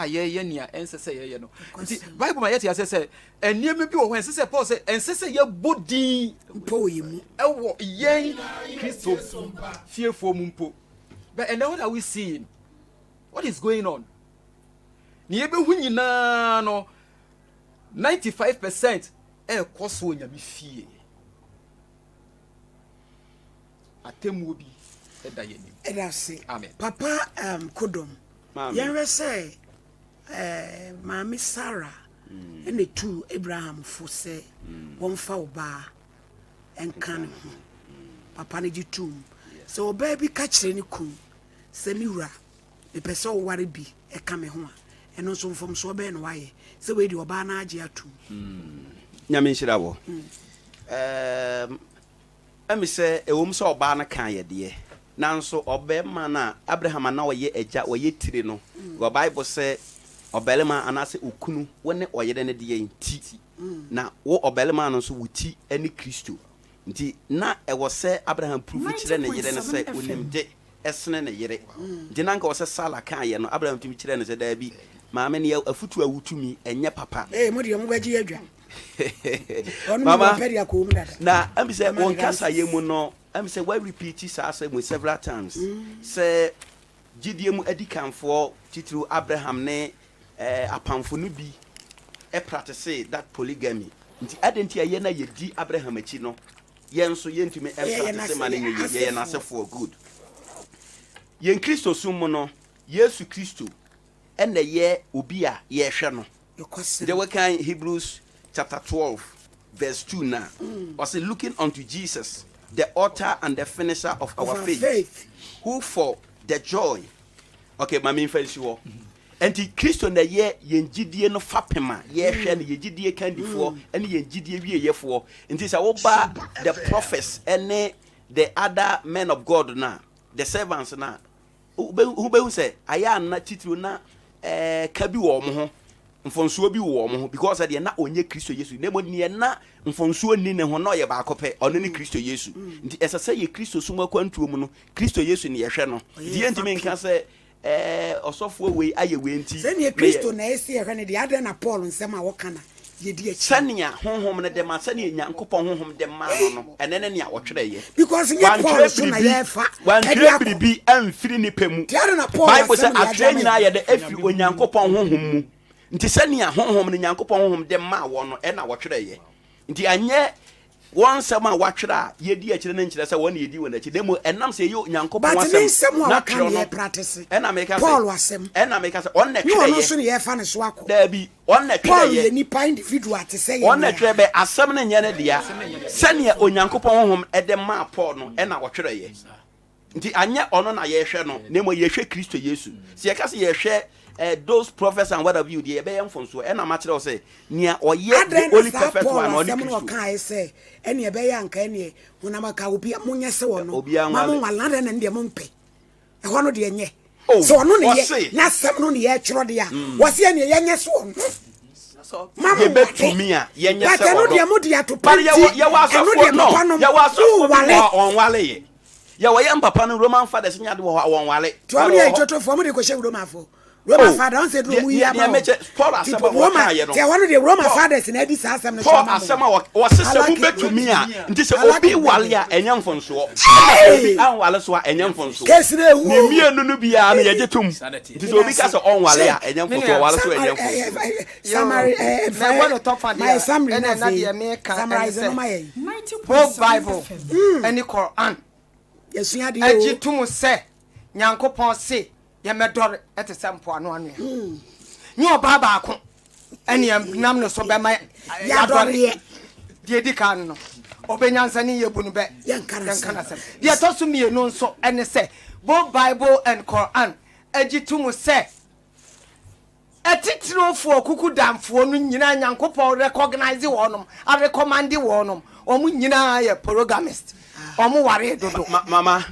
ye nia ensese ye no nti bible ma yete asese enieme bi wo ho ensese Paul say ensese ye bodin mpo yimu ewo yen Christo fiefo mu mpo but and what are we seeing? What is going on? Ni ebe hu nyina no 95% koso nyame fie atemu obi eda yeni eda se amen papa kodom yenwe say Mami Sarah and the two Abraham for say one foul bar and can papa ni jitum so baby catch any coon semira the person worry be a kame home and also from so ben why so we do bana jiatu nyame nshirawo emi say e wom so oba na kan ye de nanso obema na Abraham na oye eja oye tire no go Bible say obelema anase okunu wone oyede ne de nti na wo obelema no so wuti ani Kristo nti na e wo se Abraham prove kire ne yere ne se onimde esene ne yere nti na nka wo se Sala kan ye no Abraham timi kire ne se da bi maame ne afutu awutumi enye papa mo de mo gbaji adwa mama na am say won kasa ye mu no am say why repeat it several times say Gyedie mu adikanfo titru Abraham ne apamfo no bi practice that polygamy nti adenti aye na yedi Abraham achi no ye nso ye ntumi practice mane ye na se for good ye Kristo sum no Yesu Kristo ene ye obi a ye hwe no they were kind Hebrews chapter 12 verse 2 now was looking unto Jesus the author and the finisher of our faith who for the joy okay mami fancy wo enti Kristo na ye Gyedie no fapema ye hwe na ye Gyedie kandifo ene ye Gyedie wieyefo enti sa wo ba the prophets ene the other men of God na the servants na who be say aya na titru na kabi wo mo ho mfonsuo bi wo mo ho because de na onye Kristo Yesu na mo ne na mfonsuo ni ne ho na ye ba akope ono ni Kristo Yesu nti esese ye Kristo suma kwantuo mu no Kristo Yesu ne ye hwe no die ntimi nka se osofo we aye we nti se ne Kristo na esi ye hwe ne de ade na Paul nsem a wokana ye di achi sania honhom ne de ma sania nyankopon honhom de ma no enene ne a wotwere ye because nye Paul so na ye fa wan tire bi amfiri ni pemu Bible say atwe nyina ye de afiri onyankopon honhom mu nti sania honhom ne nyankopon honhom de ma wo no e na wotwere ye nti anye won sama watwere ye di akire ne nkire se won ye di won akire demo enam se yo nyankopon wasem na twere no practice e na make Paul wasem e na make se on na twere ye no so ne ye fa ne so akọ da bi on na twere Paul ye ye ni pa individual te say on na twere be asem ne nye ne dia sania onyankopon honhom e de ma Paul no e na wotwere ye nti anye ono na ye hwe no nemo ye hwe Kristo Yesu se ye ka se ye hwe those prophets and what have you the be mfonso e na ma kire o say nia oye the only perfect one on Kristo kan say ene e be ya nka ene hunamaka obi munye se wono mamu walade na ndie mumpe e ho no de nye so ono ne ye na sem no ne ye kyro de a wo se ene ye nye so wono ye betumi a ye nye se wono de mo de atopa ye wa so no ye wa so on wale ye ye wa ye mpapa no Roman fathers nya de wo won wale to mo ye toto fo mo de ko she Roman fo Roma father on said we are Paul asema waka ye no. Te one the Roma fathers in Eddie asem no. Paul asema wa sese mu betumi a nti se obi wale a enya mfonso. Obi an wale so a enya mfonso. Ni mienu no bia na ye jetum. Nti se obi ka se on wale a enya mfonso wale so enya mfonso. Summary me want to talk for my summary na the me can summarize no my both Bible any Quran. Yesua de Eji tumu se Nyankopon se ye medore etese mpo ano anu ni oba ba ko ene nam no so be ma ya dore die di kan no obenyansa ni ye bunu be yankana se die to so mie no nso ene se both Bible and Quran eji tumu se etitirofo kuku damfo no nyina Nyankopon recognize wonom a recommend wonom omu nyina ye polygamist omu ware dodo mama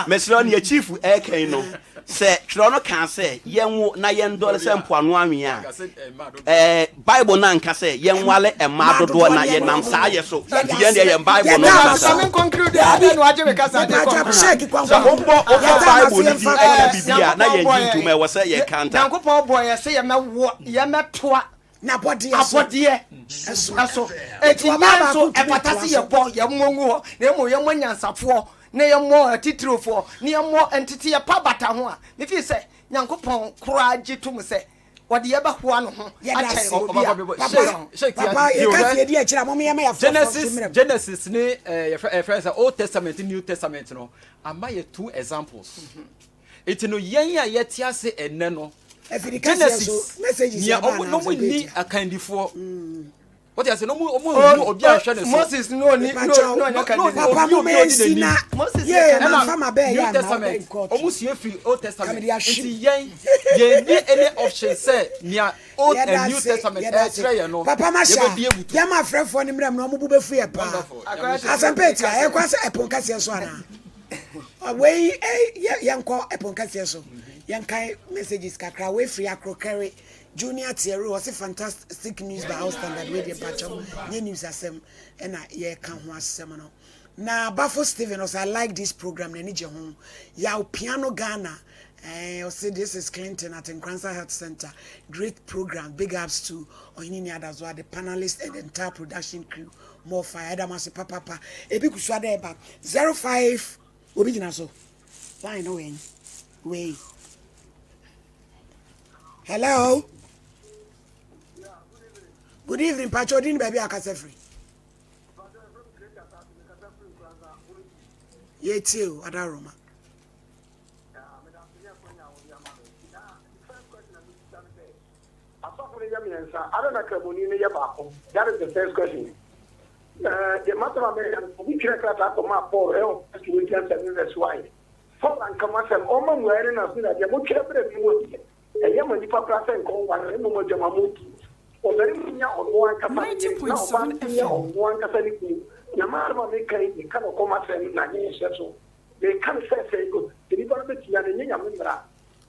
mesro ne chief eken no se tro no kan se yenwo na yendole se mpoano anwe a Bible na nka se yenwale ema dodo na yenam saa ye so yen de yen Bible no ka sa some conclude dey no aje we ka sa dey come so ombo Bible ni di eka bibia na yen jintu me wo se ye kanta Nyankopon boy ye se ye metoa na body abodie eso etimia so epatase ye bo ye mongu na emo ye monyansafo na ye mo atitrofo na ye mo entity ye pabata ho a me fi se Nyankopon kura gitum se wode ye ba ho ano ho ache papa ye ka tie di a kira mo me ya Genesis ni ye friends Old Testament New Testament no ama ye two examples it no yen ya ye tiase enne no Genesis messages ya no mo ni akandifo what you say no mo obi ahwe ne so Moses no papa mo me sina Moses na fama be ya na omo sie free Old Testament nti yen ni any option say near Old and New Testament try ye no papa masha ya ma frefo ni mrem no mo bu be fu ye pa asampetia e kwase eponkase so ana we yanko eponkase so yankai messages kakra we free akrokere junior Thierry was a fantastic news by our standard radio patcham new news asem and ye kan ho asem no na Bafo Steven also I like this program na nije ho ya piano Ghana say this is Clinton at Nkransa Health Center great program big ups to Oyini Adazwa the panelists and the entire production crew more fire adamase papa ebi kusua there back 05 obi gina so line no way hello. Good evening, Pacho. Didn't baby akase free. Ye too, Adaroma. I don't know. That is the first question. The matter of we can't cut my poor health to we can tell that's why. For and come as an woman wearing us that you would care a young papa and go one more Jamamuki. Or very many on one capacity on one capacity. Yamama make a kind of commerce and Nani. They can't say good. The liberty and the Yamura.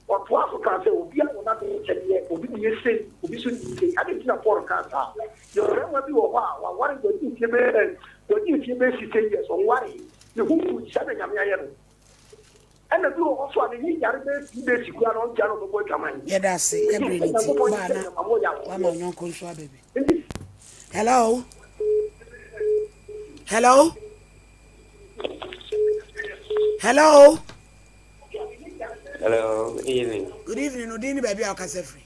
Or Twafu can say, we are not yet, or be say, we should I didn't afford cancer. You remember you wow, what is the intimate what you basically yes on worry. The who shut a Yamayan. And the two also are the basic on Jano boy coming. Yeah, that's it. Baby. Hello. Hello. Hello. Hello, good evening. Good evening, Udini baby Akasefri.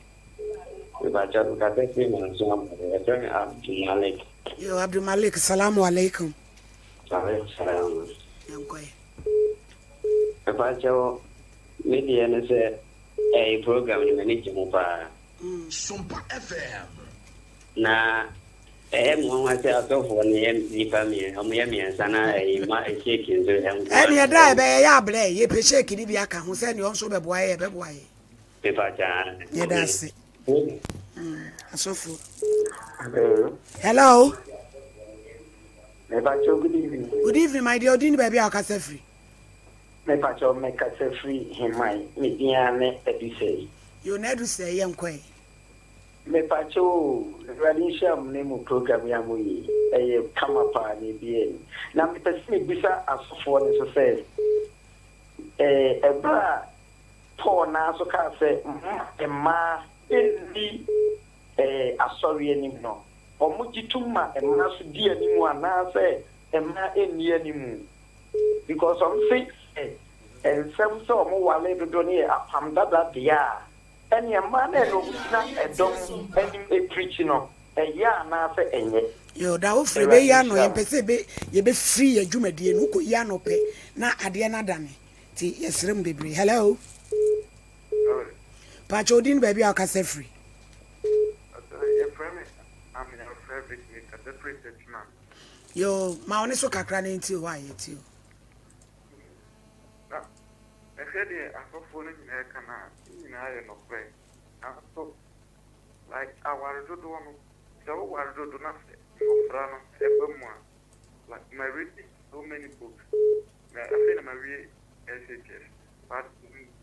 Abdul Malik. Yo, Abdul Malik, salamu alaikum. Salam. Yankoi. Pacho, media is a program in the Mova. Sompa FM. Na, one myself for the family, and Sana, a shake in the And you die by a yable, ye pe shake in the Aka, who send you also the boy, a boy. Pacha. Yeah, that's it. So full. Hello. Good evening. Good evening, my dear Udini baby Akasefri. Me pacho make us free him my mediane episode. You never say Yankoi. Me pacho radisham name program yamui a come up and be now me person bisa as for the say a bra Paul na so ka say emma eni asori anim no omugituma emma so di animu ana say emma eni animu because I'm say and some so mo wale do ni apam dada dia eni emma na no na edom eni preach no ya na say enye yo da wo free be ya no yempese be ye be free adwumadie no ko ya no pe na ade na dane ti yesrem bebre hello Pachodin baby akase free yo ma oni so kakra na nti wa yeti na ehede afofo no nyina kana nyina aye no pre so like our do no so war do na for no ebemu like my reading so many books na afena my read SHS but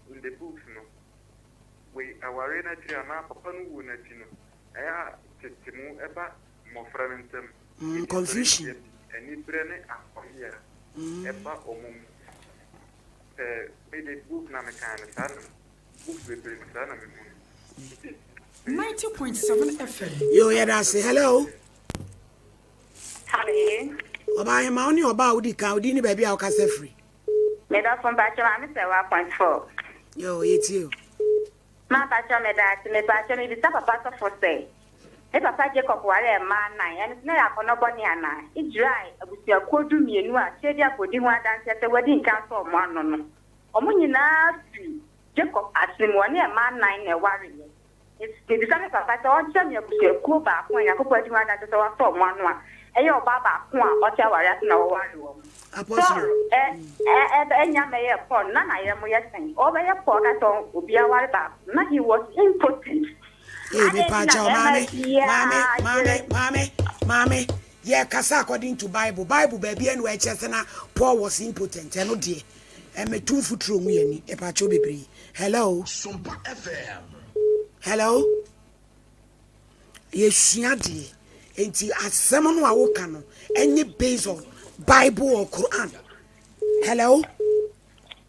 in the books no we our energy na papa no wo na ti no aya tetimu eba mo framentem confusion any brene akoya eba omum the book na me kan sana book be sana me 90.7 FM. Yo, yeah, that's it. Hello. Hello. Oba ma oni oba udi ka udi ni baby akase free. Me da from Pacho, I'm 1.4. Yo, it's you. Ma Pacho me Pacho me bisa papa for say. E papa Jacob wale man na ya na ya kono boni ana. I dry abusia kodu mienu a chedi abodi ho adanse te wedding cancel mo ano no. Omo nyina fi Jacob asimwani e man na na ware ni. It's the design papa to on cham ya busia ko ba ko ya ko podi ho adanse te wa so mo ano a. E yo baba ko a o cha ware na wo ware wo. Apostle. Enya me ye pon na ye mo ye sen. O be ye pon ka to obi aware ba. Na he was impotent. Hey, me pacha mame. Yeah, kasa according to Bible baby and we chesena Paul was impotent. Eno die. E me two foot room ye e pacha bebre. Hello. Sompa FM. Hello. Yesua die. Enti asem no a wo ka no enye based on Bible or Quran. Hello.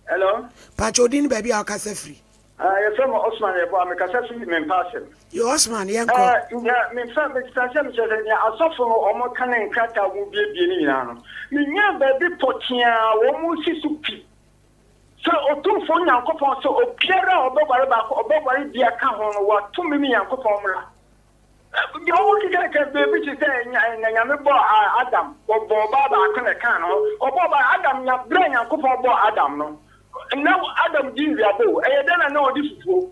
Hello. Pacha odin baby akase free. You're from Osman, I'm a cassette in person. You Osman, yeah, me friend, I saw from almost canning crata will be a biennial. Me never be potia, almost supi. So, or two phone and coupon, so a Pierre or Boba, the account on what 2 million coupon. The only thing I can be which is saying, and I am Adam, or Boba, can or Boba Adam, your brain and coupon Adam, no. Now Adam didn't be able, and then I know this before.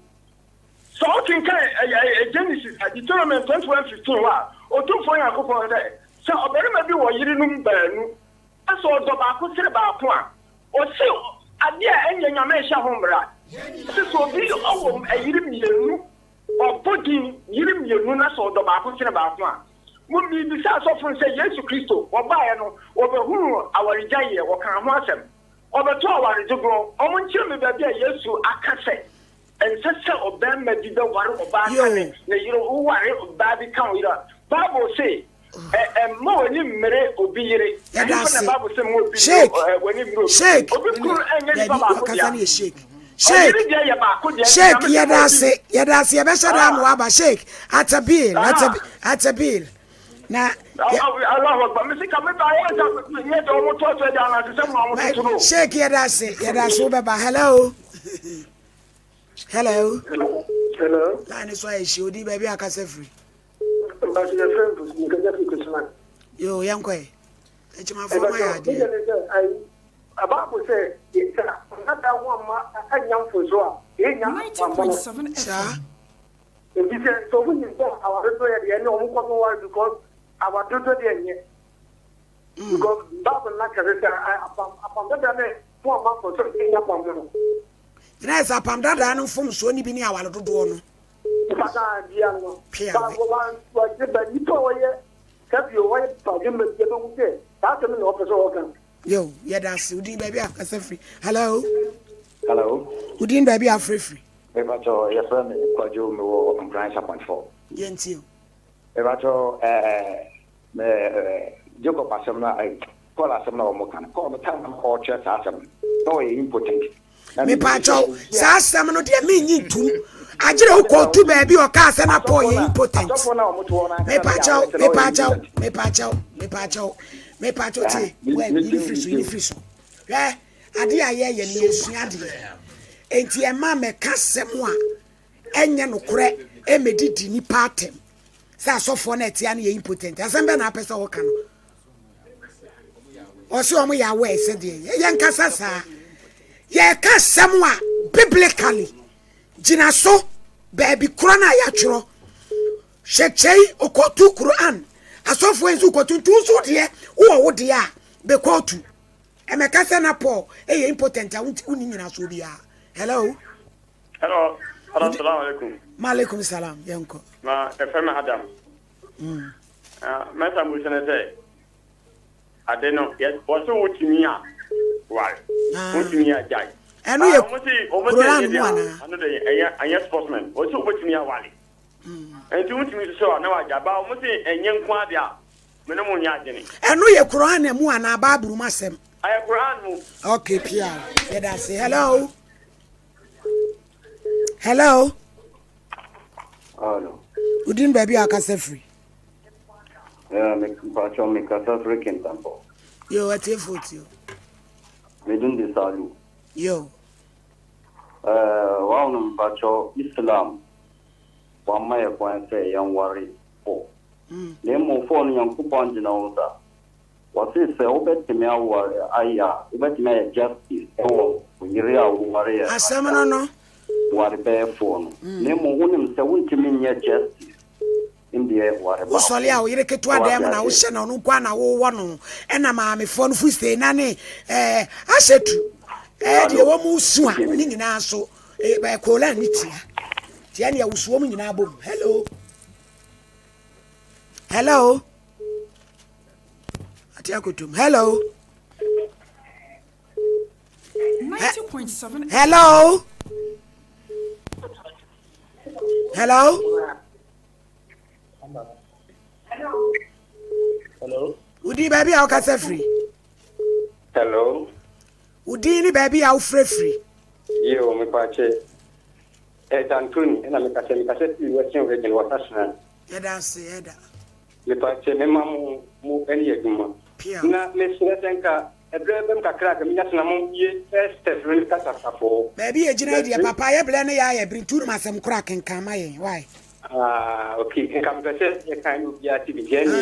So I can Genesis at Deuteronomy 21:15 or 2 for your coupon there. So I better maybe what you didn't burn. I saw the Baku say about one. Or so I dear any Yamesha Hombra. This will be a Yirim or putting Yirim Yuna saw the Baku say about one. Would be besides often say yes to Christo or Bayano over whom our Gyedie or can watch them. Over 2 hours to go, I want you to be a yes to Akase. And sister of them may be the one of bad, you know, who are bad count. Bible say, and more than Mere Obiri. Shake, shake, shake, Yadasi, Abashadam Waba, shake, at a bill. Now, shake Yadasi, Baba, hello. Hello. Hello. Line is why she would baby I can say free. But your friend was yo, young boy. It's my phone. About to say, it's another one, a young for sure. 90.7 FM. So when you go, our daughter at the end of one because our daughter there, because Bible like upon that, 4 months or something upon them. Yes, upon that, I know from so any bini our little one. Yo, yeah, that's Udin baby. I can free. Hello. Hello. Udin baby, I'm free. Ebacho, yes, friend, Quajo, no, I'm trying 1.4. Yes, you. Ebacho, Joko Passamna, I call us some more can call the town or church asam. No impotent. Me pacho sa asem no de me nyi ntum agire wo ko tu ba bi o ka ase na po ye impotent me pacho ti we ni friso hwe ade aye ye ne esua ade enti e ma me ka asem a enye no kore e medidi ni patem sa asofo na etia na ye impotent asem be na apesa wo ka no osi omo ya we se de ye nkasa sa ye ka asem a biblically jina so baby krona ya churo shechei okotu Quran asofo enzu kotu so de wo de a be kotu emeka se na Paul e impotent a uni nyina so bia hello assalamu alaikum maalaikum salam yanko ma FM Adam masa mu sene se adeno yes waso wutimi a wal wutimi a jai enu ye Quran mu ana anu de anya sportsman waso wutimi a wali enti wutimi so na waja ba omo se enye nko ade a mene mu nya agene enu ye Quran mu ana baburu masem ay Quran mu okay pia let us say hello hello udin baby akase free me pacho me kasa free kentampo yo ate foot yo me dun de salu yo wa no pacho Islam wa ma ya kwa se yan wari po ne mo fo no yan kupon jina uta wa se obetime awari aya obetime justice ewo yiri awari ya asama no wari be phone ne mo wonim se wontimi nya justice indie wari ba usoli a yire ketu adem na wo hye na no kwa na wo wo no ena ma me phone fu stay na ne asetu de wo mu su a ni nyina so ba kola ni tia ne ya wusuo mu nyina bom hello atia kutum hello 90.7 hello Udi baby how ka free hello Udi ni baby how free yo me pache Antony ena me kase ti wetin we gen watasna yeda me pache me mamu mu eni eguma na me siresenka ebrebe kakra ka minya tena mo ye step really kasa safo baby e gina dia papa ye ble ne ya bring turu masem kra kenkan ma ye why okay kenkan pese e kan you ya ti bi geni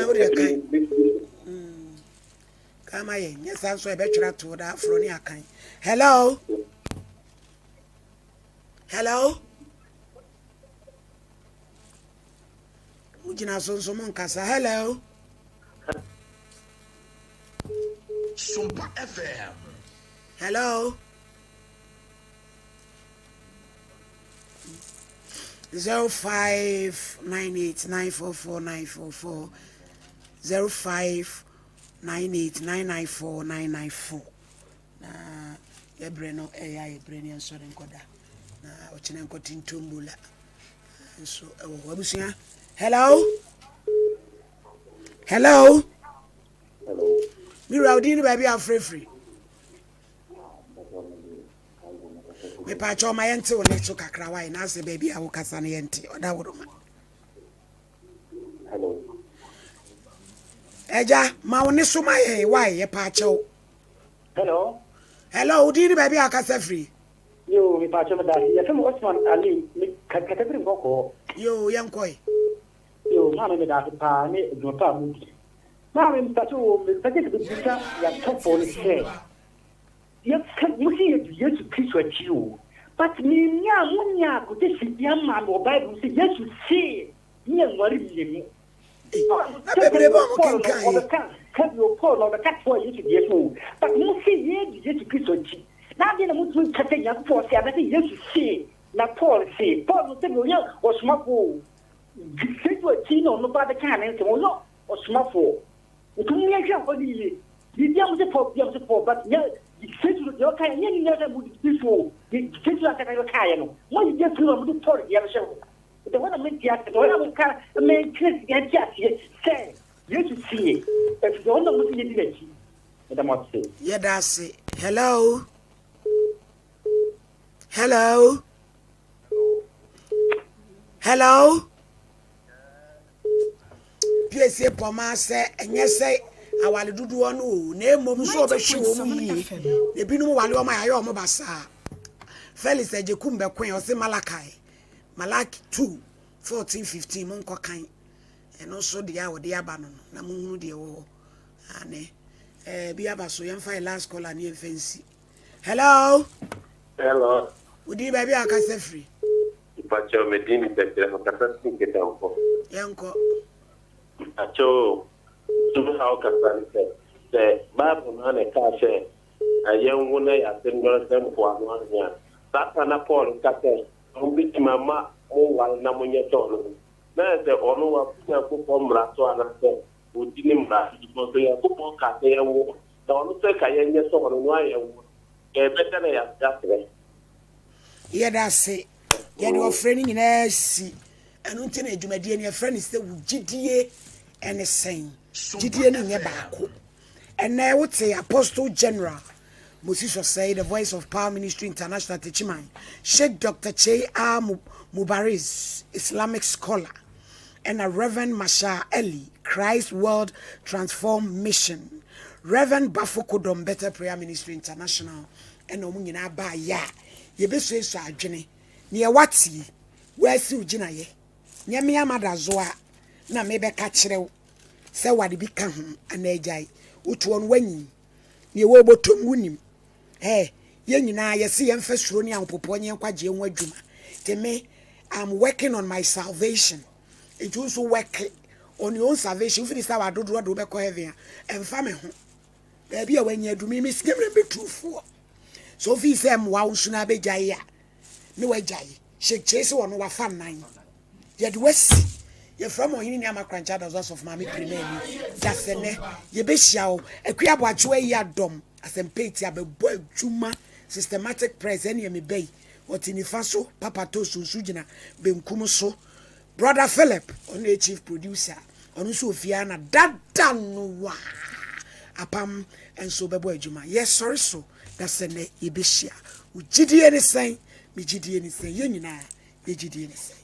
kama ye nyesa so e be twira to da afro ni akan hello ujina so mon kasa hello Sompa FM. Hello. 0598944944 0598994994 na yebre no yebre ni enso nkoda na ochine nkoti ntombula so wabusia hello Mira udini baby are free me pa cho ma yente o ne so kakra wai na se baby a wo kasa na yente oda wodoma eja ma woni so ma ye wai ye pa cho hello udini baby akasa free yo me pa cho ma da ya femo Osman Ali me katabiri ngoko yo yankoi yo ma me da pa ne do pa mu Mami mtacho mtaje kubisha ya topo ni se. Ya musi Yesu Kristo achiu. But ni munya kutesi ya mama Bible si Yesu si ni ngwari mimi. Bebere ba mo kankan. Kan yo Paul no ka for Yesu Yesu. But musi Yesu Kristo achi. Na de na mutu kate ya for si abati Yesu si na Paul si. Paul no te yo osmako. Kristo achi no no ba de kan en so no osmako. Utumia kwa kodi bidia mse po but ya kitu yo kaya ni nyote mu before kitu akata kaya no mo je filo mu por ya shehu the one me ya to na ka me kris ya jasi say you to see if you don't mu ni dilechi da mo say yeah that's it hello Hello. Hello. PSA Poma say, and yes, say, I will do one. Name mom so be show me. The binu wale my ayo mo basa. Felix Ejekumbe Queen or say Malachi. Malaki 2, 14, 15 monko kan. And also the hour the abanon. Na munu de wo. Ane. Biaba so yam file last call and fancy. Hello. Hello. Would you baby akase free? Pacho medini tete makata singeta uko. Yanko. Pacho tumu hao kasari se babu nane kashe ayengu na ya tendora semu kwa nwanya. Sasa na Paul kate umbiti mama muwa na mwenye tono. Na se onu wa kunya kupo mrato anase udini mrato jibozo ya kupo kate ya uwa. Na onu se kayenye so wanunua ya uwa. Beta na ya jasre. Yeah, that's it. Yeah, they were friending in AC. And until a Jumadi and your friend is the Gyedie and the same. Gyedie and your back. And I would say Apostle General Moses say the Voice of Power Ministry International Teachman, Sheikh Dr. Che R. Mubariz, Islamic scholar, and a Reverend Masha Eli, Christ World Transform Mission, Reverend Bafokodom Better Prayer Ministry International, and Omunina Ba Ya, Yebesu so adwene, near wati, where si ugina ye, near me amada zoa, na mebe kachrew, se wadi bika hum, anejai, utuon wenyi, near wobotum winim. Hey, yenina yesi emfesroni ampoponye kwaje enwadwuma. Teme, I'm working on my salvation. It also work on your own salvation. If it's our do be ko heaven and family ho. Baby when you do me skimmer be true for. So if you say wa unsuna be jaya. No we jai. Shake chase one wa fan nine. Yet west. You're from Ohini Ama Crancha does of Mammy Premier. That's a ne. Ye be shaw. A crab watch way ya dom. As a pate ya be boy juma. Systematic press any me bay. What in Faso, Papa Tosu Sujina, Ben Kumuso, Brother Philip, only chief producer, on Sofiana, that done apam and so beboy juma. Yes, sorry, so that's a ne Ibishia. Gyedie anything, me Gyedie anything, you know, Gyedie anything.